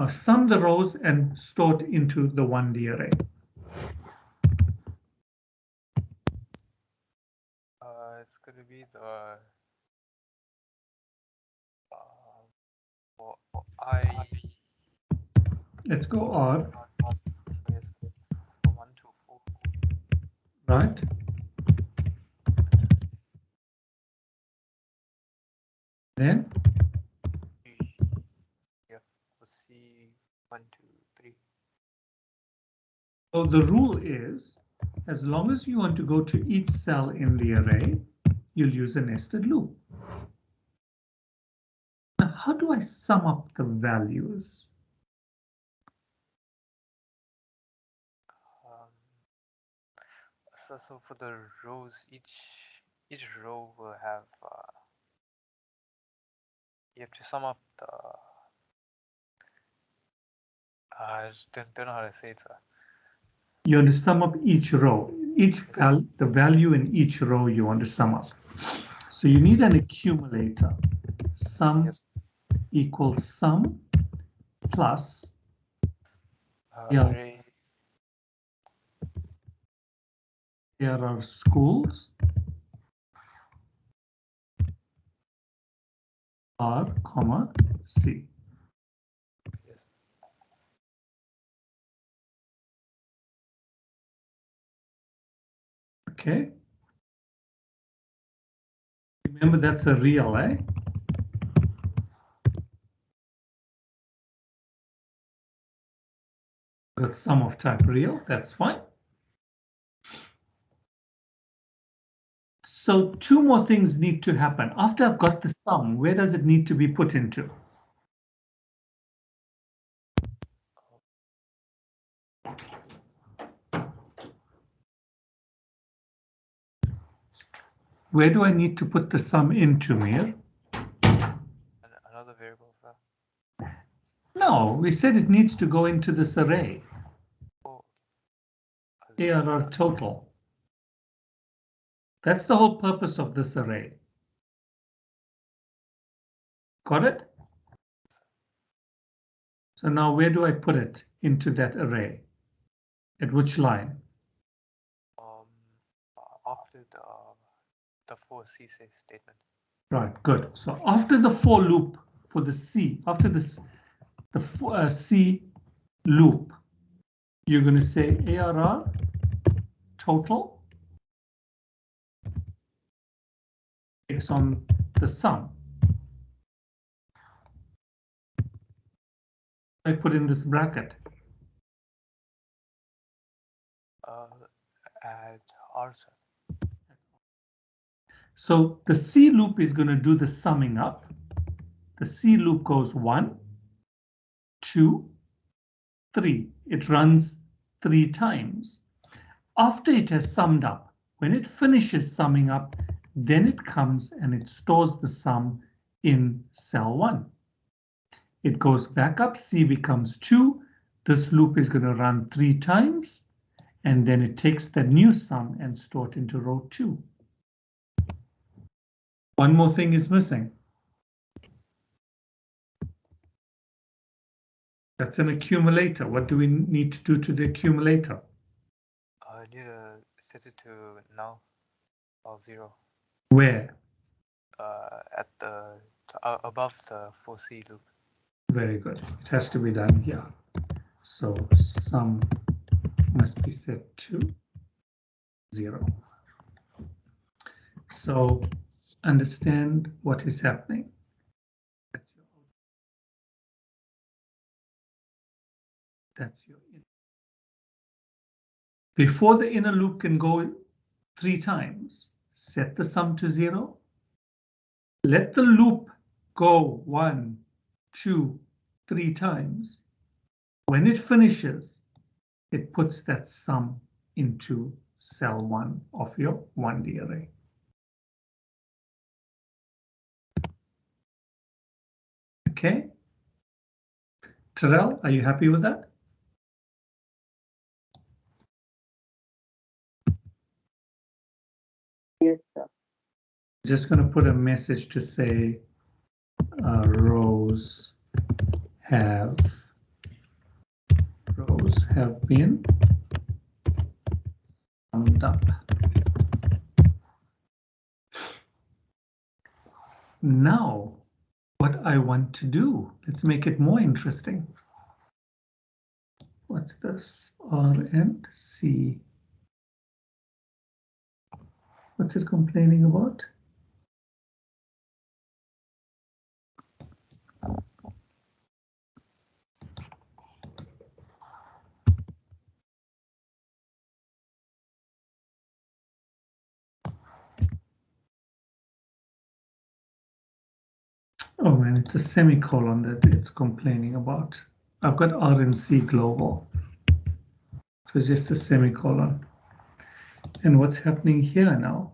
Sum the rows and store it into the 1D array. It's going to be the for I. Let's go R. Yes, 1 to 4. Right. Then Yeah, for C 1, 2, 3. so the rule is, as long as you want to go to each cell in the array, you'll use a nested loop. Now, how do I sum up the values? So for the rows, each row will have you have to sum up the I don't know how to say it, sir. You want to sum up each row, the value in each row you want to sum up. So you need an accumulator. Sum equals sum plus array. Here are schools R, comma, C. Yes. Okay. Remember, that's a real, eh? Got sum of type real, that's fine. So two more things need to happen. After I've got the sum, where does it need to be put into? Where do I need to put the sum into, Mir? Another variable, sir. No, we said it needs to go into this array. Oh. ARR total. That's the whole purpose of this array. Got it? So now where do I put it into that array? At which line? After the for C statement. Right, good. So after the for loop for the C, after this, the C loop, you're going to say ARR total takes on the sum. I put in this bracket. Add R, sir. So the C loop is going to do the summing up. The C loop goes 1, 2, 3. It runs 3 times. After it has summed up, when it finishes summing up, then it comes and it stores the sum in cell 1. It goes back up, C becomes 2. This loop is going to run 3 times, and then it takes the new sum and stores it into row 2. One more thing is missing. That's an accumulator. What do we need to do to the accumulator? I need to set it to null or 0. Where? At the above the for C loop. Very good. It has to be done here. So sum must be set to 0. So understand what is happening. That's your inner. Before the inner loop can go 3 times, set the sum to 0. Let the loop go 1, 2, 3 times. When it finishes, it puts that sum into cell 1 of your 1D array. Okay. Terrell, are you happy with that? Yes, sir. Just going to put a message to say rows have been summed up. Now, what I want to do, let's make it more interesting. What's this? R and C. What's it complaining about? Oh man, it's a semicolon that it's complaining about. I've got R and C global. It was just a semicolon. And what's happening here now?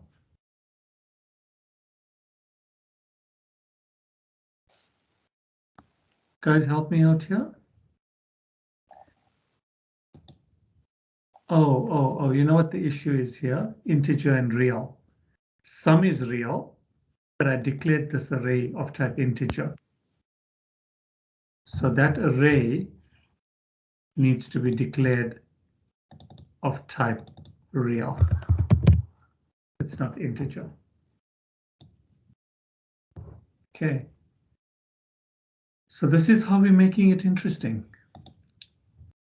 Guys, help me out here. Oh, you know what the issue is here? Integer and real. Sum is real, but I declared this array of type integer. So that array needs to be declared of type real. It's not integer. Okay. So this is how we're making it interesting.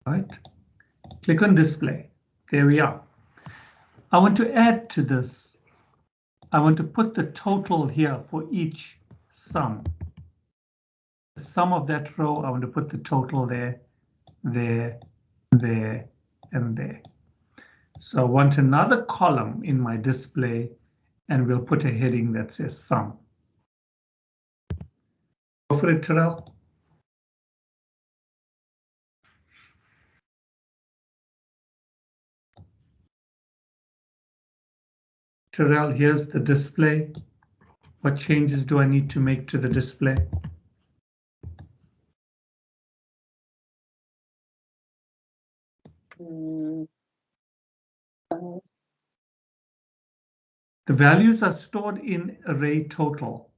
Right? Click on display. There we are. I want to add to this. I want to put the total here for each sum. The sum of that row, I want to put the total there, there, there, and there. So I want another column in my display, and we'll put a heading that says sum. Go for it, Terrell. Terrell, here's the display. What changes do I need to make to the display? The values are stored in array total.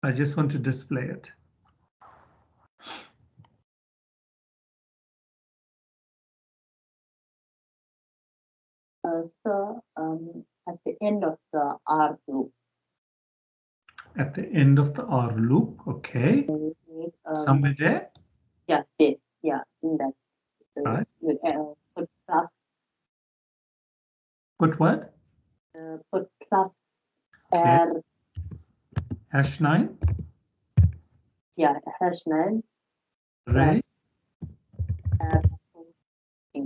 I just want to display it. So at the end of the R loop. At the end of the R loop, okay. Somewhere there? Yeah, there. Yeah, in that. Right. You put plus. Put what? Put plus. Okay. #9. Yeah, #9. Array.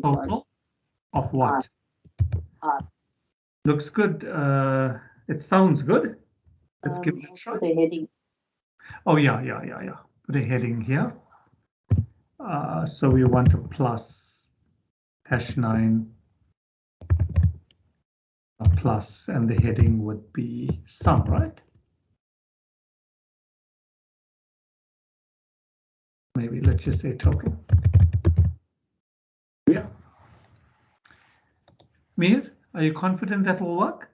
Total of what? R. Looks good. It sounds good. Let's give it a try. The heading. Oh, yeah. Put a heading here. So we want a plus #9, a plus, and the heading would be sum, right? Maybe let's just say total. Yeah. Mir, are you confident that will work?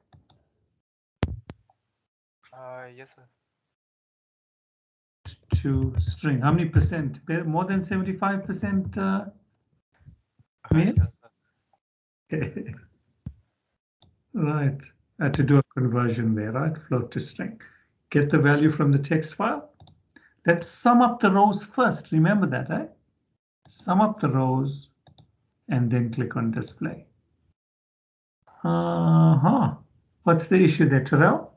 Yes, sir. To string, how many percent? More than 75%? Mir? Yes, sir. Okay. Right. I had to do a conversion there, right? Float to string. Get the value from the text file. Let's sum up the rows first. Remember that, eh? Sum up the rows and then click on display. What's the issue there, Terrell?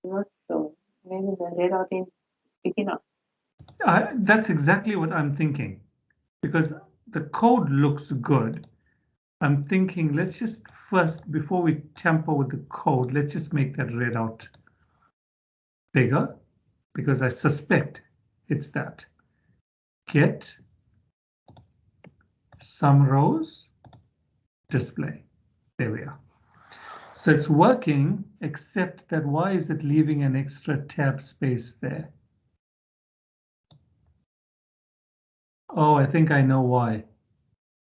Not sure. Maybe the red dot is picking up. That's exactly what I'm thinking, because the code looks good. I'm thinking, let's just first, before we tamper with the code, let's just make that red out bigger, because I suspect it's that. Get sum rows, display. There we are. So it's working, except that why is it leaving an extra tab space there? Oh, I think I know why.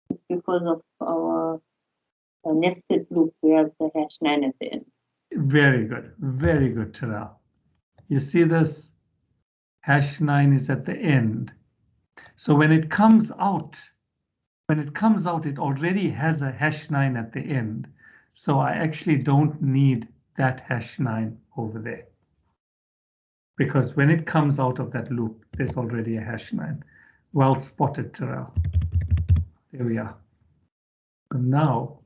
It's because of our nested loop. We have the #9 at the end. Very good, Terrell. You see this? #9 is at the end. So when it comes out, it already has a #9 at the end. So I actually don't need that #9 over there. Because when it comes out of that loop, there's already a #9. Well spotted, Terrell. There we are. And now,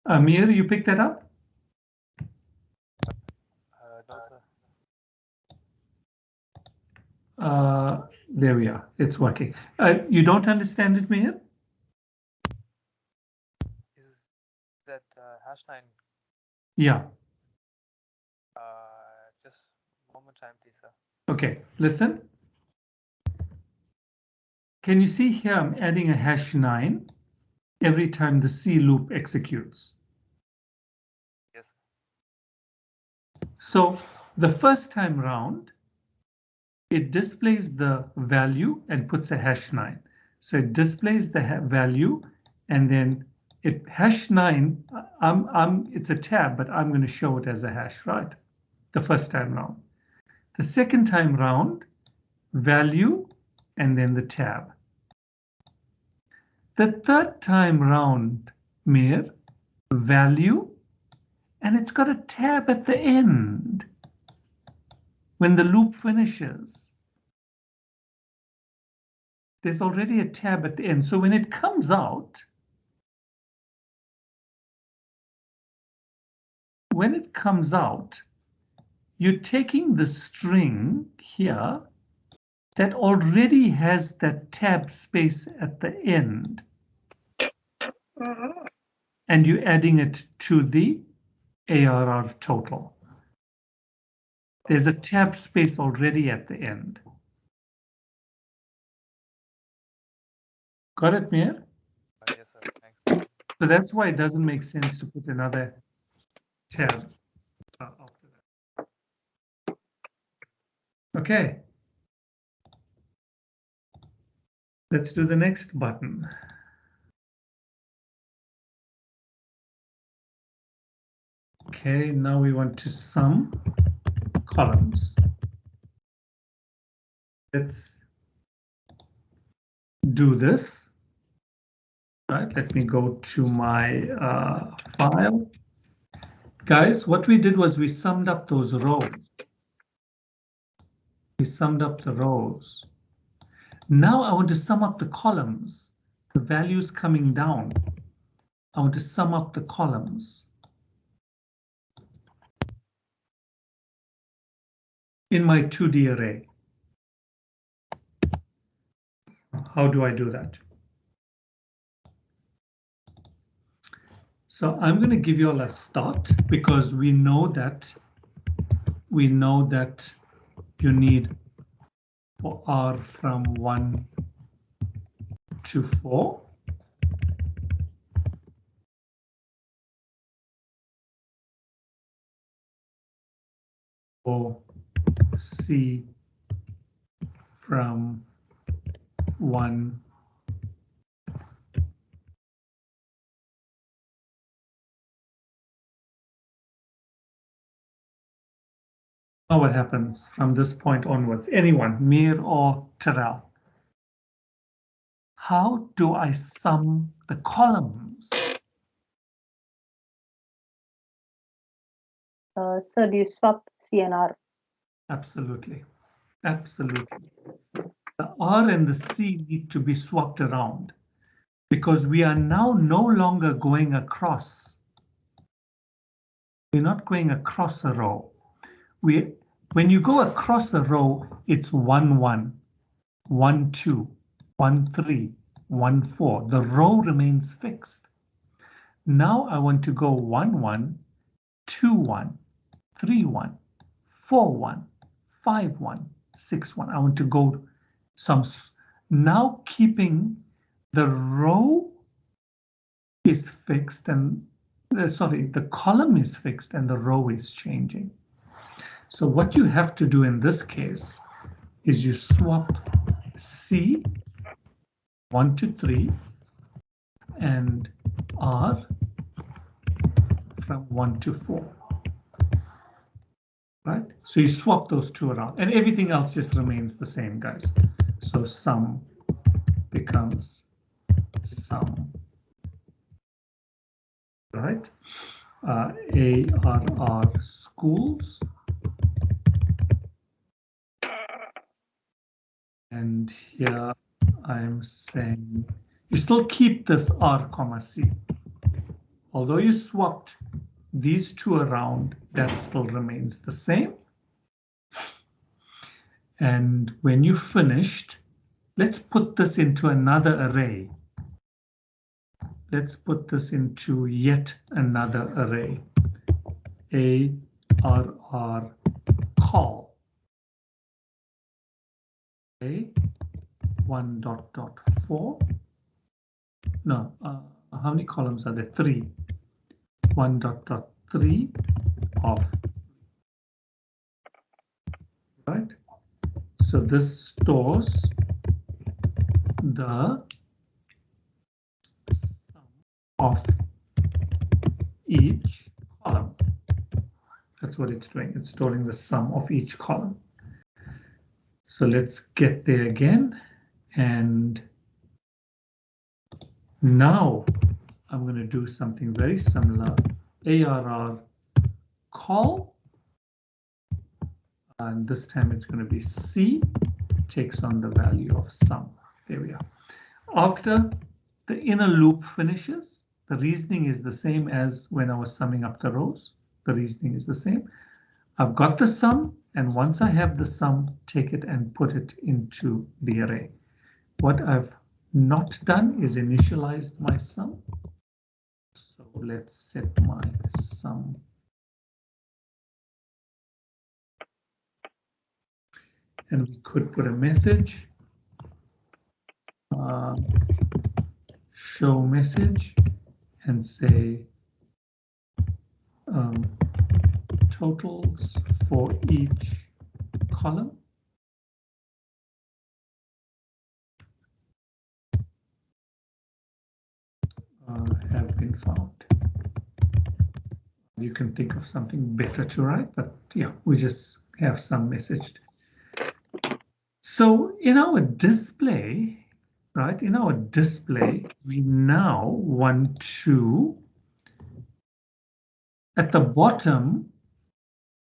Amir, you picked that up? No, sir. There we are. It's working. You don't understand it, Mir? Is that #9? Yeah. Just one more time, please, sir. Okay, listen. Can you see here I'm adding a #9 every time the C loop executes? Yes. So the first time round, it displays the value and puts a #9. So it displays the value and then it #9, it's a tab, but I'm going to show it as a hash, right? The first time round. The second time round, value and then the tab. The third time round, Mir, value, and it's got a tab at the end when the loop finishes. There's already a tab at the end. So when it comes out, you're taking the string here that already has that tab space at the end, and you're adding it to the ARR total. There's a tab space already at the end. Got it, Mir? Yes, sir. Thanks. So that's why it doesn't make sense to put another tab after that. Okay. Let's do the next button. Okay, now we want to sum columns. Let's do this. Right, let me go to my file. Guys, what we did was we summed up those rows. We summed up the rows. Now I want to sum up the columns, the values coming down. I want to sum up the columns. In my 2D array. How do I do that? So I'm going to give you all a start because we know that you need for R from 1 to 4. Or C from 1 . Now what happens from this point onwards? Anyone, Mir or Terrell? How do I sum the columns? Sir, do you swap C and R? Absolutely. Absolutely. The R and the C need to be swapped around because we are now no longer going across. We're not going across a row. When you go across a row, it's 1, 1, 1, 2, 1, 3, 1, 4. The row remains fixed. Now I want to go 1, 1, 2, 1, 3, 1, 4, 1, 5, 1, 6, 1. I want to go some. Now keeping the row is fixed and the column is fixed and the row is changing. So what you have to do in this case is you swap C 1 to 3 and R from 1 to 4. Right? So you swap those two around and everything else just remains the same, guys. So sum becomes sum. Right? ARR schools. And here I'm saying you still keep this R comma C. Although you swapped these two around, that still remains the same. And when you finished, let's put this into another array. Let's put this into yet another array. ARR call. Okay. 1.4. No, how many columns are there? 3. 1.3 of. Right. So this stores the sum of each column. That's what it's doing. It's storing the sum of each column. So let's get there again. And now I'm going to do something very similar. ARR call. And this time it's going to be C takes on the value of sum. There we are. After the inner loop finishes, the reasoning is the same as when I was summing up the rows. The reasoning is the same. I've got the sum. And once I have the sum, take it and put it into the array. What I've not done is initialize my sum. So let's set my sum. And we could put a message, show message, and say totals for each column. Have been found. You can think of something better to write, but yeah, we just have some message. So in our display, right, in our display, we now want to, at the bottom,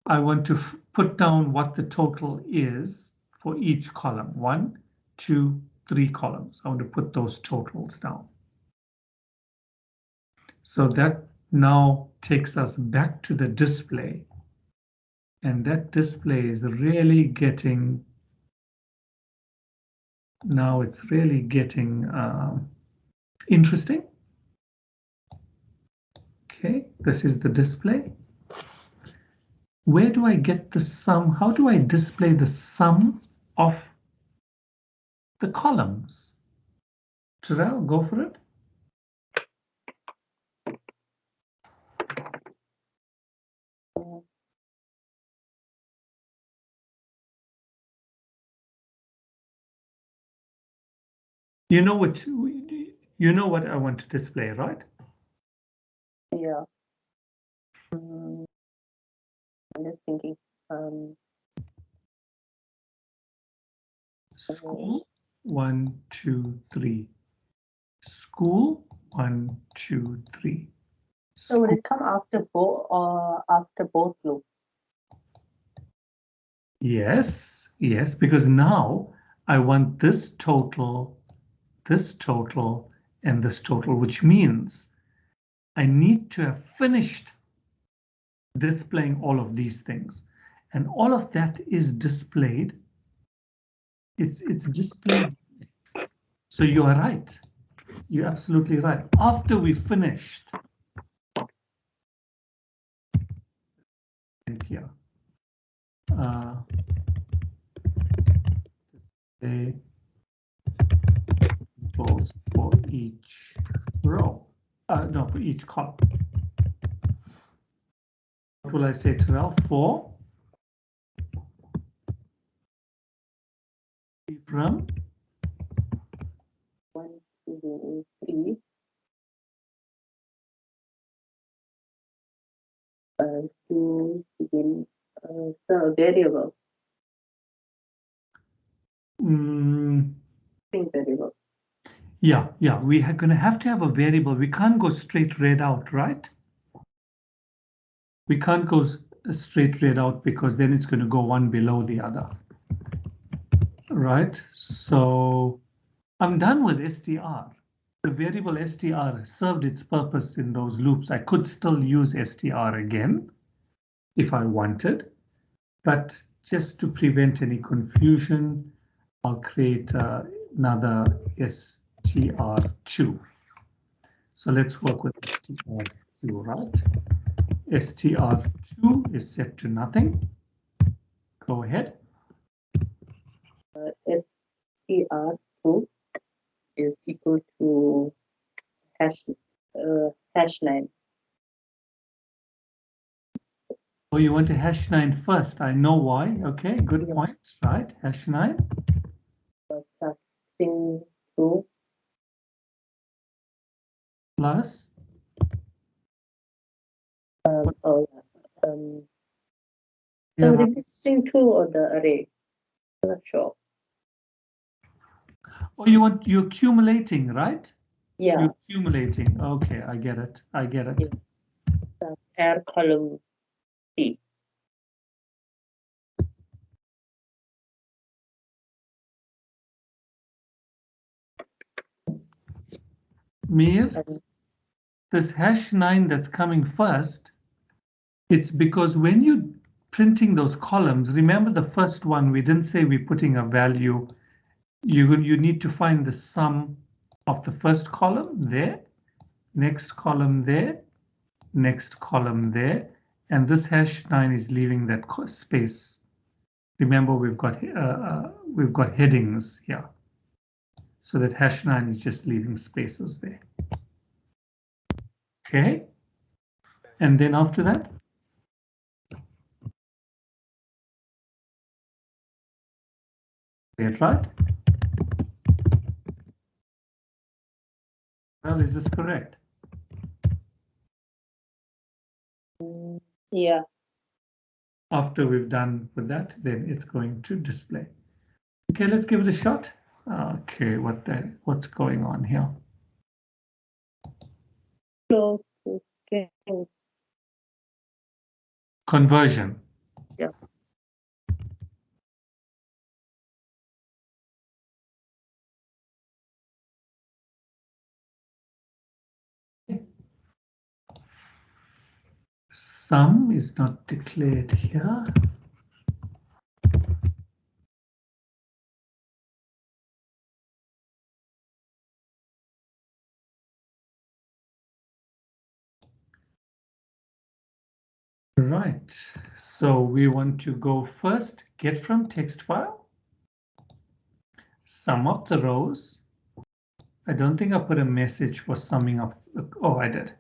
I want to put down what the total is for each column. 1, 2, 3 columns. I want to put those totals down. So that now takes us back to the display. And that display is really getting, now it's really getting interesting. Okay, this is the display. Where do I get the sum? How do I display the sum of the columns? Terrell, go for it. You know what I want to display, right? Yeah. I'm just thinking. School 1, 2, 3. School 1, 2, 3. So will it come after both or after both loops? Yes, yes, because now I want this total, and this total, which means I need to have finished displaying all of these things. And all of that is displayed. It's displayed. So you are right. You're absolutely right. After we finished here, say goes for each row. No, for each column. What will I say, Terrell? 4 from 1, 2, 3. To begin the variable. String variable. Yeah, we are going to have a variable. We can't go straight read out, right? We can't go straight read out because then it's going to go one below the other. Right, so I'm done with str. The variable str served its purpose in those loops. I could still use str again if I wanted, but just to prevent any confusion, I'll create another str2. So let's work with str2, right? str2 is set to nothing. Go ahead. str2 is equal to #9. Oh, you want a #9 first. I know why. Okay, good point. Right, #9. Plus string2 Plus. So is it string2 or the array? I'm not sure. Oh, you're accumulating, right? Yeah. You're accumulating. Okay, I get it. Yeah. That's R column T. Mir, this #9 that's coming first, it's because when you printing those columns, remember the first one, we didn't say we're putting a value. You need to find the sum of the first column there, next column there, next column there, and this #9 is leaving that space. Remember, we've got headings here, so that #9 is just leaving spaces there. Okay, and then after that, right? Well, is this correct? Yeah. After we've done with that, then it's going to display. Okay, let's give it a shot. Okay, what's going on here? So, okay. Conversion. Yeah. Sum is not declared here. Right, so we want to go first, get from text file, sum up the rows. I don't think I put a message for summing up. Oh, I did.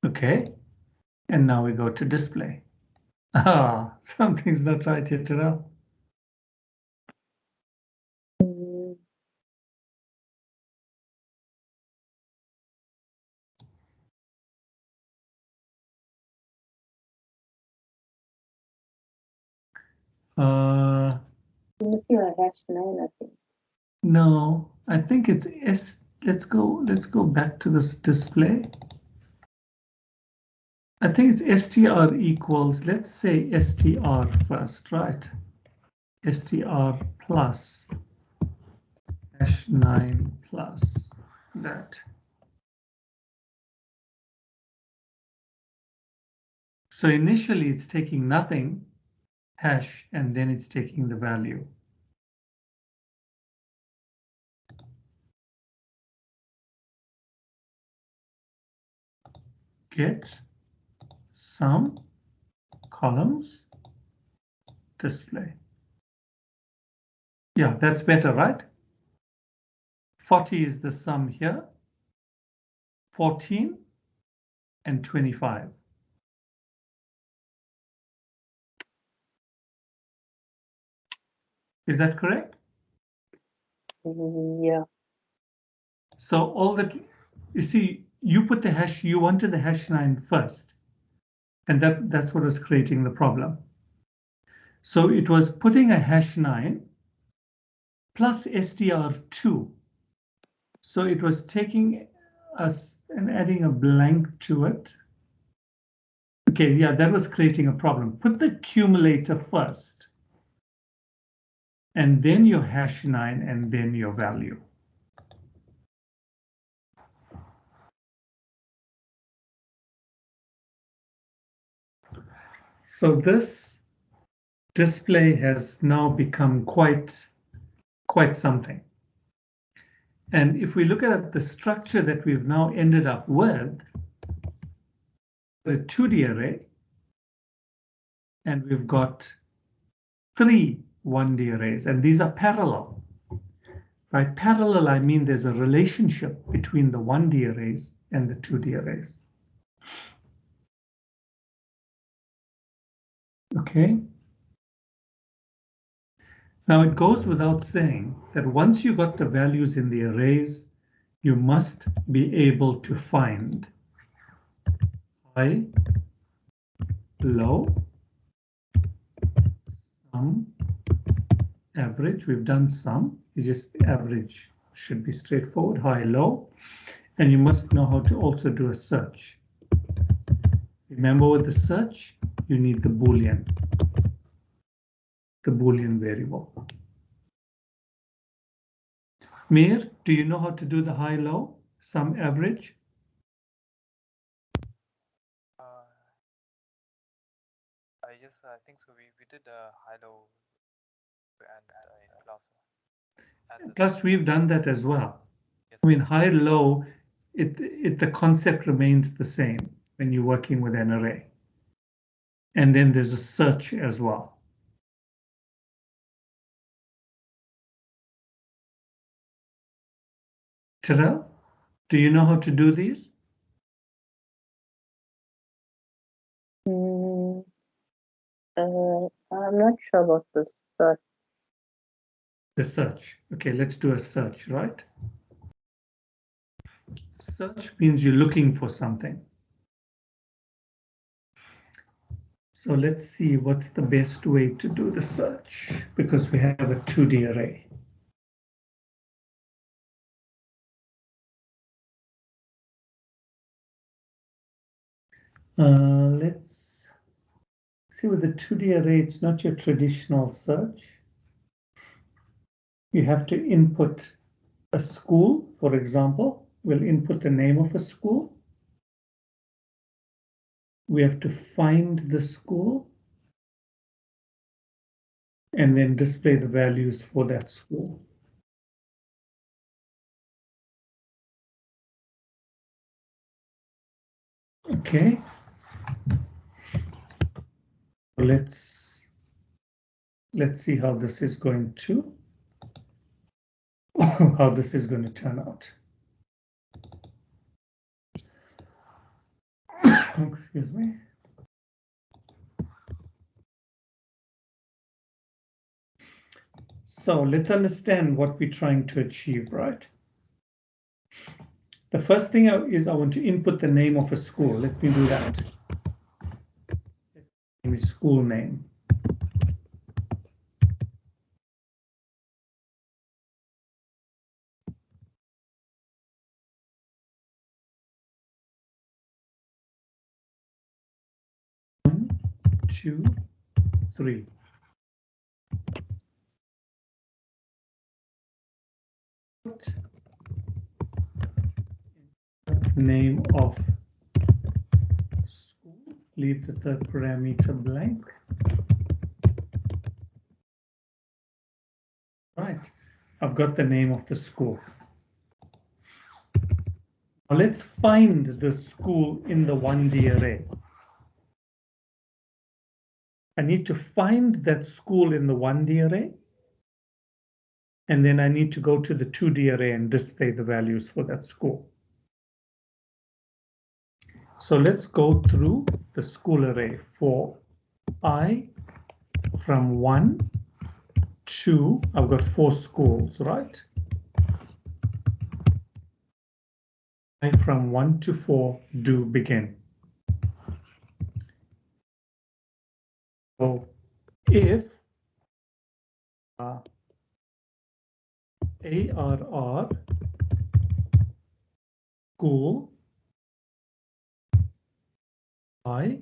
Okay, and now we go to display. Ah, something's not right here, Terrell. Missing a #9, I think. No, I think it's S. Let's go back to this display. I think it's str equals, let's say str first, right? Str plus #9 plus that. So initially it's taking nothing, hash, and then it's taking the value. Get sum columns display. Yeah, that's better, right? 40 is the sum here, 14 and 25. Is that correct? Yeah. So all that, you see, you put the hash, you wanted the #9 first, and that's what was creating the problem. So it was putting a #9 plus str2. So it was taking us and adding a blank to it. Okay, yeah, that was creating a problem. Put the accumulator first, and then your #9, and then your value. So this display has now become quite something. And if we look at the structure that we've now ended up with, a 2D array, and we've got 3 1D arrays, and these are parallel. By parallel, I mean there's a relationship between the 1D arrays and the 2D arrays. Okay. Now it goes without saying that once you got the values in the arrays, you must be able to find high, low, sum, average. We've done sum. You just average should be straightforward, high, low, and you must know how to also do a search. Remember, with the search, you need the Boolean variable. Mir, do you know how to do the high, low, sum, average? I just I think so. We did the high-low and in class. And Plus, we've done that as well. yes, I mean, high, low, the concept remains the same when you're working with an array. And then there's a search as well. Terrell, do you know how to do these? I'm not sure about this, but The search. Okay, let's do a search, right? Search means you're looking for something. So let's see what's the best way to do the search, because we have a 2D array. Let's see, with the 2D array, it's not your traditional search. You have to input a school, for example. We'll input the name of a school. We have to find the school and then display the values for that school. Okay. Let's see how this is going to turn out. Excuse me. So let's understand what we're trying to achieve, right? The first thing is I want to input the name of a school. Let me do that. School name. One, 2, 3. Name of school. Leave the third parameter blank. Right, I've got the name of the school. Now let's find the school in the 1D array. I need to find that school in the 1D array. And then I need to go to the 2D array and display the values for that school. So let's go through the school array for I from 1 to, I've got 4 schools, right? I from 1 to 4 do begin. So if ARR school I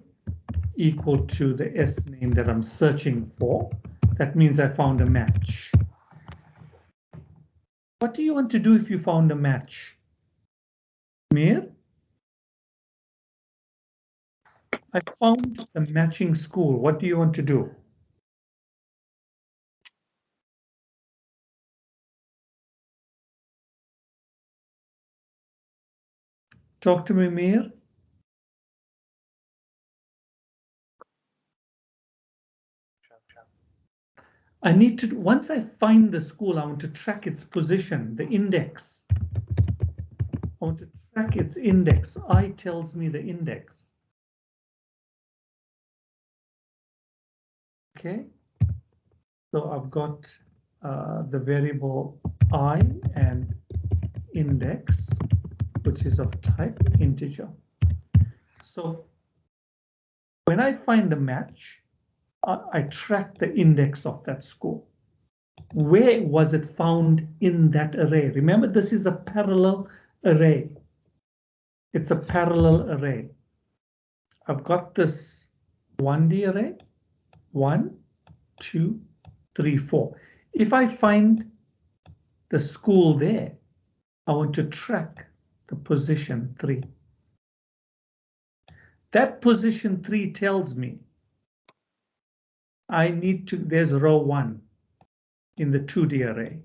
equal to the S name that I'm searching for, that means I found a match. What do you want to do if you found a match? Mir? I found a matching school. What do you want to do? Talk to me, Mir. I need to, once I find the school, I want to track its position, the index. I want to track its index. I tells me the index. Okay, so I've got the variable I and index, which is of type integer. So when I find a match, I track the index of that school. Where was it found in that array? Remember, this is a parallel array. It's a parallel array. I've got this 1D array, 1, 2, 3, 4. If I find the school there, I want to track the position 3. That position 3 tells me I need to, there's row 1 in the 2D array,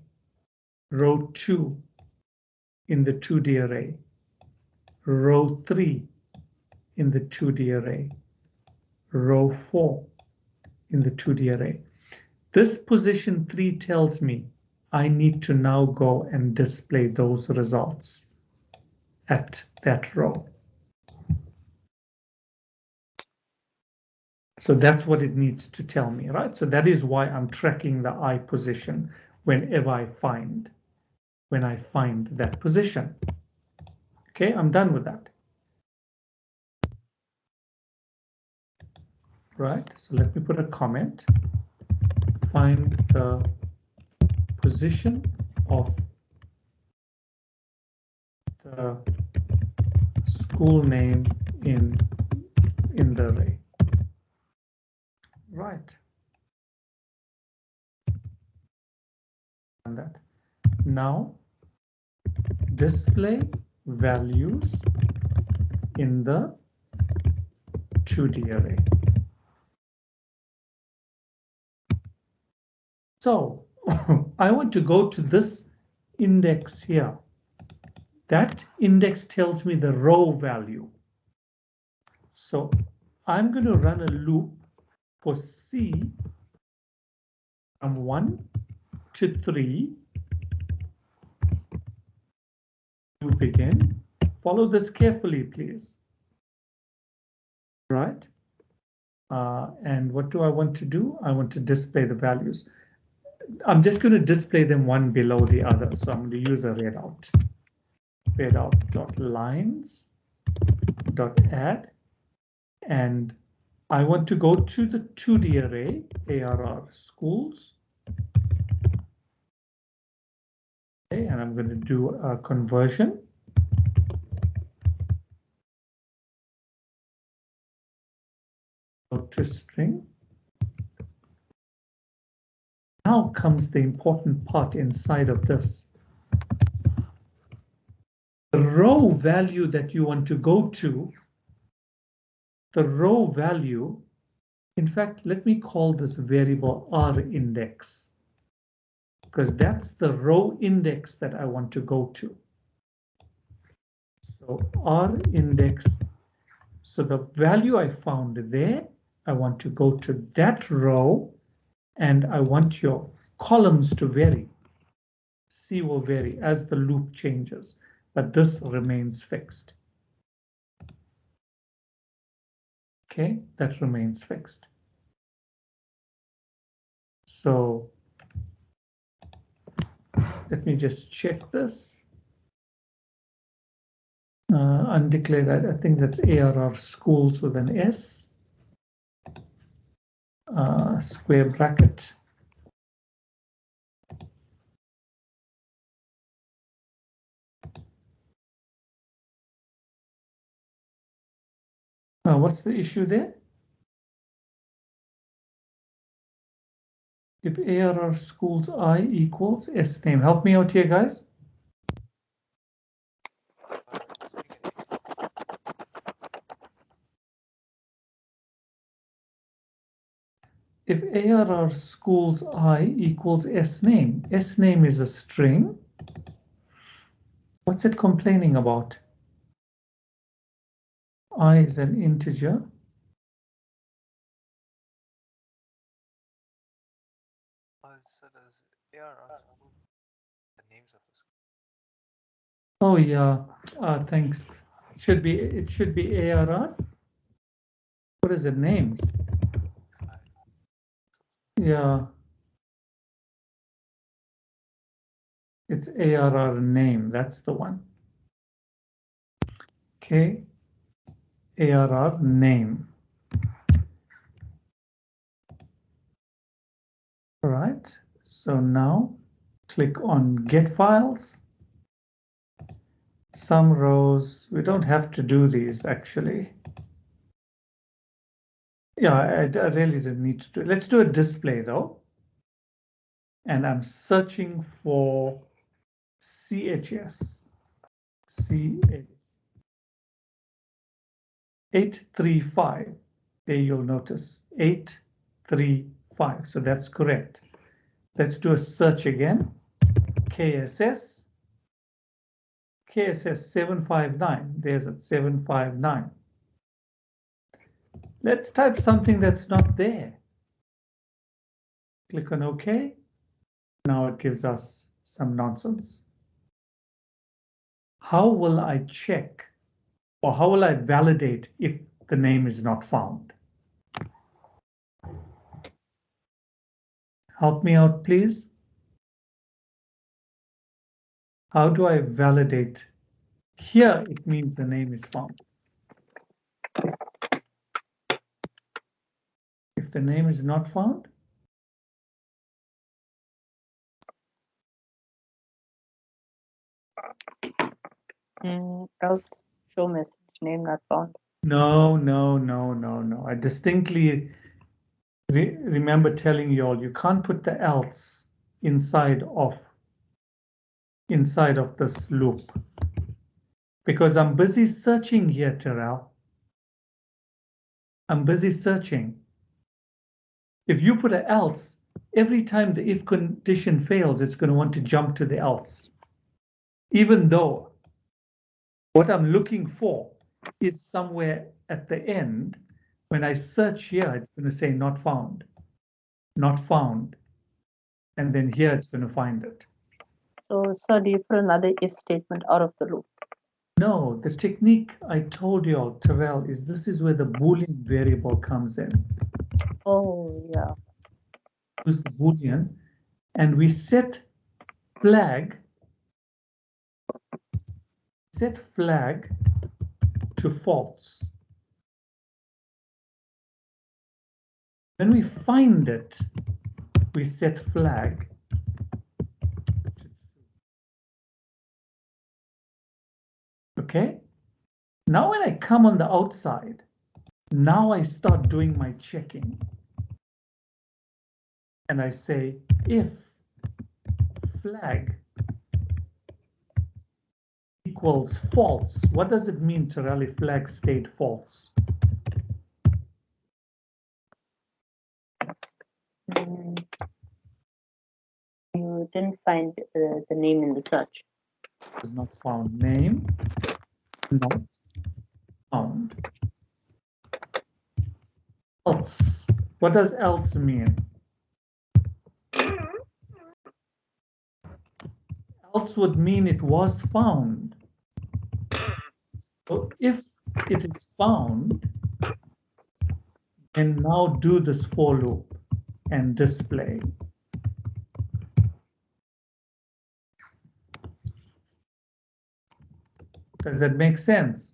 row 2 in the 2D array, row 3 in the 2D array, row 4 in the 2D array. This position 3 tells me I need to now go and display those results at that row. So that's what it needs to tell me, right? So that is why I'm tracking the I position whenever I find that position. Okay, I'm done with that. Right, so let me put a comment. Find the position of the school name in the array. Right. And that. Now display values in the 2D array. So I want to go to this index here. That index tells me the row value. So I'm going to run a loop for C from 1 to 3. Loop again. Follow this carefully, please. Right? And what do I want to do? I want to display the values. I'm just going to display them one below the other. So I'm going to use a readout. Readout.lines.add. And I want to go to the 2D array, ARR schools. Okay, and I'm going to do a conversion. To string. Now comes the important part inside of this. The row value that you want to go to, the row value, in fact, let me call this variable R_index, because that's the row index that I want to go to. So R_index, so the value I found there, I want to go to that row, and I want your columns to vary. C will vary as the loop changes, but this remains fixed. Okay, that remains fixed. So let me just check this. Undeclared, I think that's ARR schools with an S. Square bracket. What's the issue there? If ARR schools I equals S name, help me out here, guys. If ARR schools I equals S name is a string. What's it complaining about? I is an integer. So does ARR the names of the school? Oh yeah, thanks. It should be ARR. What is it? Names. Yeah. It's ARR name. That's the one. Okay. ARR name. All right. So now click on get files. Some rows, we don't have to do these actually. Yeah, I really didn't need to do it. Let's do a display though. And I'm searching for CHS. 835. There you'll notice 835. 5. So that's correct. Let's do a search again. KSS 759. There's a 759. Let's type something that's not there. Click on OK. Now it gives us some nonsense. How will I check, or how will I validate if the name is not found? Help me out, please. How do I validate? Here it means the name is found. If the name is not found, Else show message name not found. no. I distinctly remember telling you all you can't put the else inside of this loop because I'm busy searching here, Terrell. I'm busy searching. If you put an else, every time the if condition fails, it's going to want to jump to the else, even though what I'm looking for is somewhere at the end. When I search here, it's going to say not found, and then here it's going to find it. So, sir, do you put another if statement out of the loop? No, the technique I told you all, Terrell, is this is where the Boolean variable comes in. Oh, yeah. Use the Boolean, and we set flag to false. When we find it, we set flag to true. Okay? Now when I come on the outside, now I start doing my checking. And I say, if flag equals false, what does it mean, Terrell, if flag stayed false? You didn't find the name in the search. Is not found. Name not found. Else. What does else mean? Else would mean it was found. So if it is found, then now do this for loop and display. Does that make sense?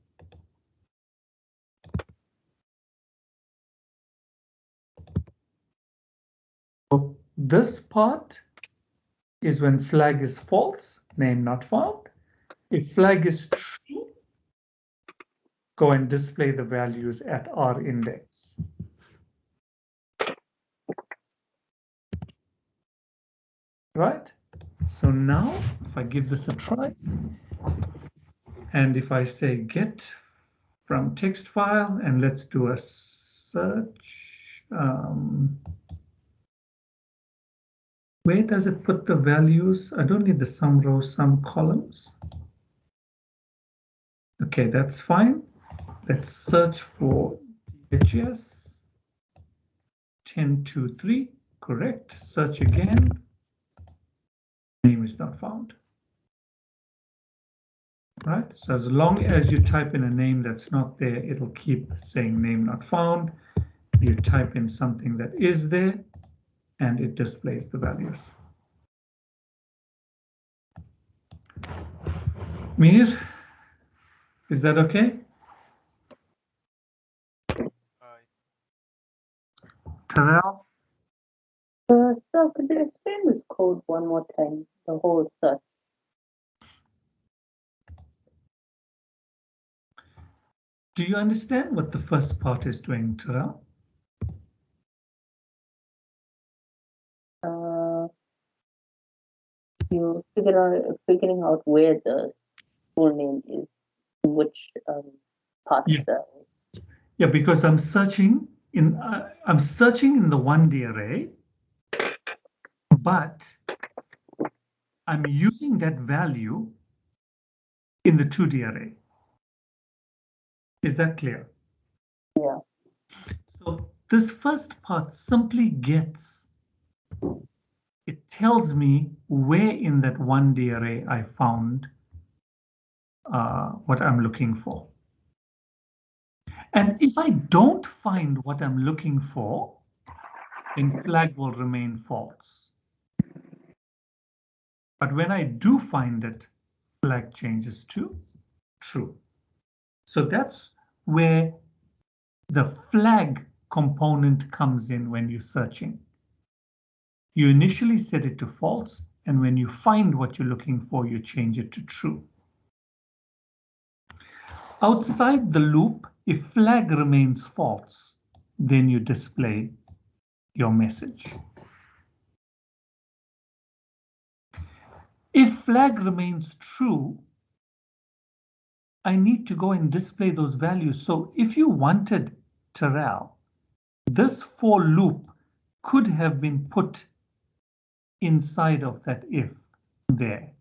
So this part is when flag is false, name not found. If flag is true, go and display the values at our index. Right? So now if I give this a try, and if I say get from text file, and let's do a search. Where does it put the values? I don't need the sum rows, sum columns. Okay, that's fine. Let's search for DHS 1023, correct. Search again. Name is not found. Right, so as long as you type in a name that's not there, it'll keep saying name not found. You type in something that is there, and it displays the values. Mir, is that okay? Terrell? Sir, could you explain this code one more time? The whole search. Do you understand what the first part is doing, Terrell? You figuring out where the full name is, which part. Yeah. Yeah, because I'm searching I'm searching in the 1D array, but I'm using that value in the 2D array. Is that clear? Yeah. So this first part simply it tells me where in that 1D array I found what I'm looking for. And if I don't find what I'm looking for, then flag will remain false. But when I do find it, flag changes to true. So that's where the flag component comes in when you're searching. You initially set it to false, and when you find what you're looking for, you change it to true. Outside the loop, if flag remains false, then you display your message. If flag remains true, I need to go and display those values. So if you wanted Terrell, this for loop could have been put inside of that if there.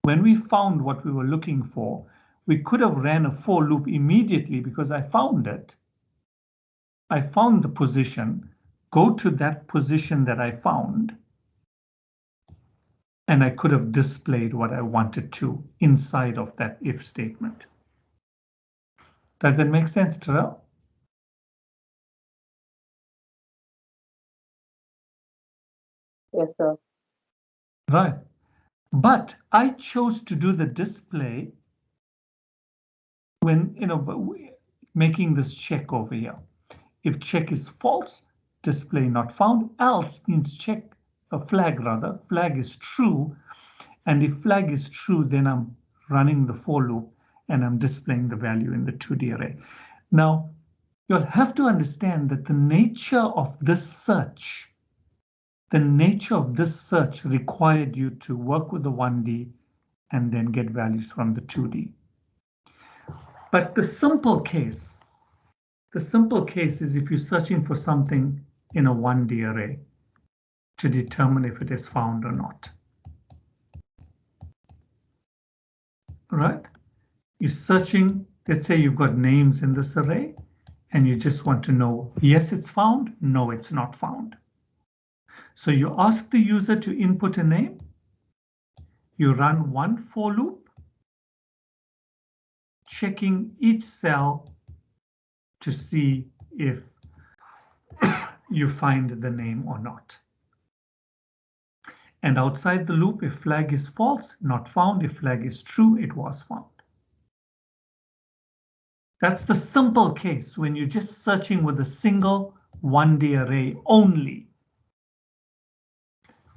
When we found what we were looking for, we could have ran a for loop immediately because I found it. I found the position, go to that position that I found, and I could have displayed what I wanted to inside of that if statement. Does that make sense, Terrell? Yes, sir. Right. But I chose to do the display when, making this check over here. If check is false, display not found, else means check a flag rather, flag is true. And if flag is true, then I'm running the for loop and I'm displaying the value in the 2D array. Now, you'll have to understand that the nature of this search required you to work with the 1D and then get values from the 2D. But the simple case is if you're searching for something in a 1D array to determine if it is found or not. Right? You're searching, let's say you've got names in this array and you just want to know, yes, it's found, no, it's not found. So you ask the user to input a name, you run one for loop, checking each cell to see if you find the name or not. And outside the loop, if flag is false, not found. If flag is true, it was found. That's the simple case when you're just searching with a single 1D array only.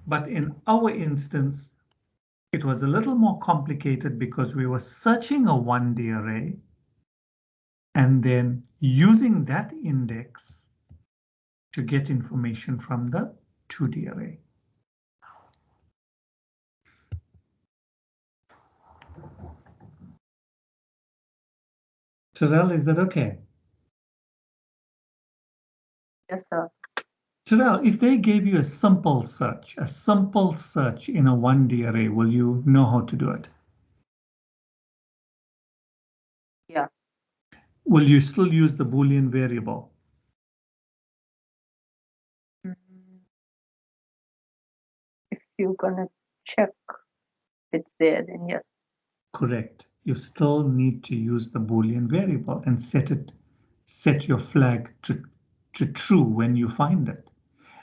But in our instance, it was a little more complicated because we were searching a 1D array and then using that index to get information from the 2D array. Terrell, is that okay? Yes, sir. Terrell, if they gave you a simple search in a 1D array, will you know how to do it? Yeah. Will you still use the Boolean variable? If you're gonna check if it's there, then yes. Correct. You still need to use the Boolean variable and set your flag to true when you find it.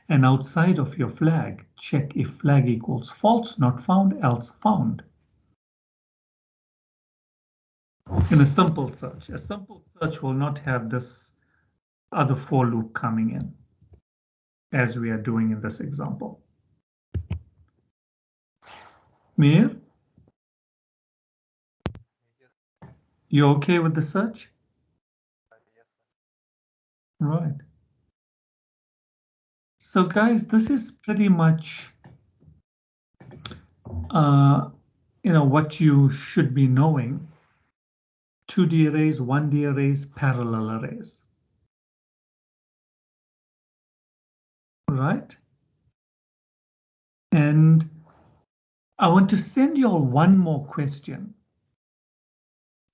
And outside of your flag, check if flag equals false, not found, else found. In a simple search will not have this other for loop coming in as we are doing in this example. Mir, you okay with the search? Right. So guys, this is pretty much what you should be knowing. 2D arrays, 1D arrays, parallel arrays. right? And I want to send you all one more question.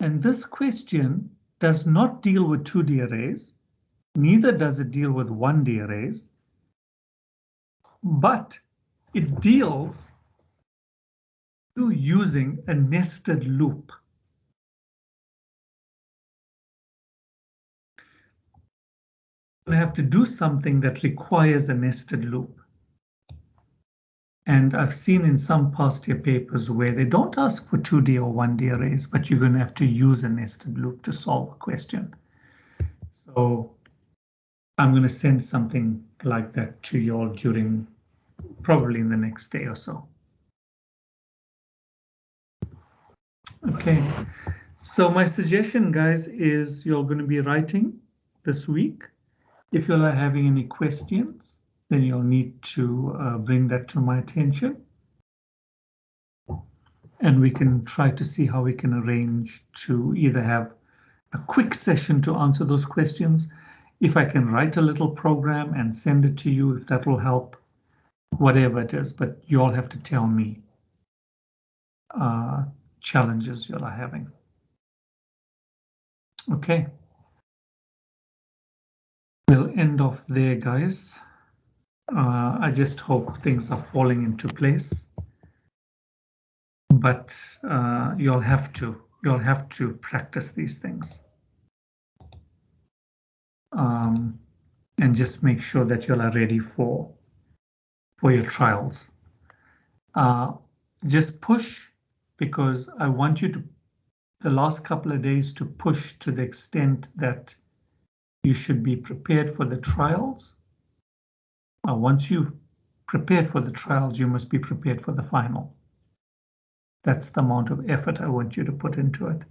And this question does not deal with 2D arrays, neither does it deal with 1D arrays, but it deals with using a nested loop. You have to do something that requires a nested loop. And I've seen in some past year papers where they don't ask for 2D or 1D arrays, but you're going to have to use a nested loop to solve a question. So I'm going to send something like that to you all during probably in the next day or so. Okay, so my suggestion, guys, is you're going to be writing this week. If you're having any questions, then you'll need to bring that to my attention. And we can try to see how we can arrange to either have a quick session to answer those questions. If I can write a little program and send it to you, if that will help, whatever it is, but you all have to tell me challenges you're having. Okay. We'll end off there, guys. I just hope things are falling into place. But you'll have to practice these things. And just make sure that you are ready for your trials. Just push, because I want you to, the last couple of days, to push to the extent that you should be prepared for the trials. Once you've prepared for the trials, you must be prepared for the final. That's the amount of effort I want you to put into it.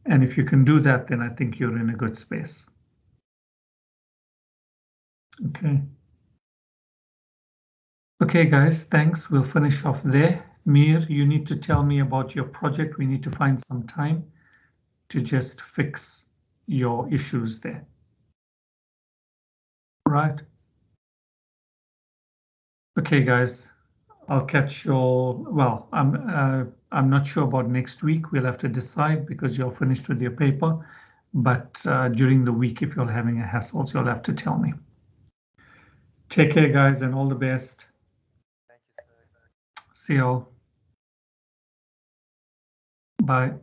And if you can do that, then I think you're in a good space. Okay. Okay, guys, thanks. We'll finish off there. Mir, you need to tell me about your project. We need to find some time to just fix your issues there. Right. Okay, guys, I'll catch you all. Well, I'm not sure about next week. We'll have to decide because you're finished with your paper. But during the week, if you're having a hassle, you'll have to tell me. Take care, guys, and all the best. Thank you, sir. See you all. Bye.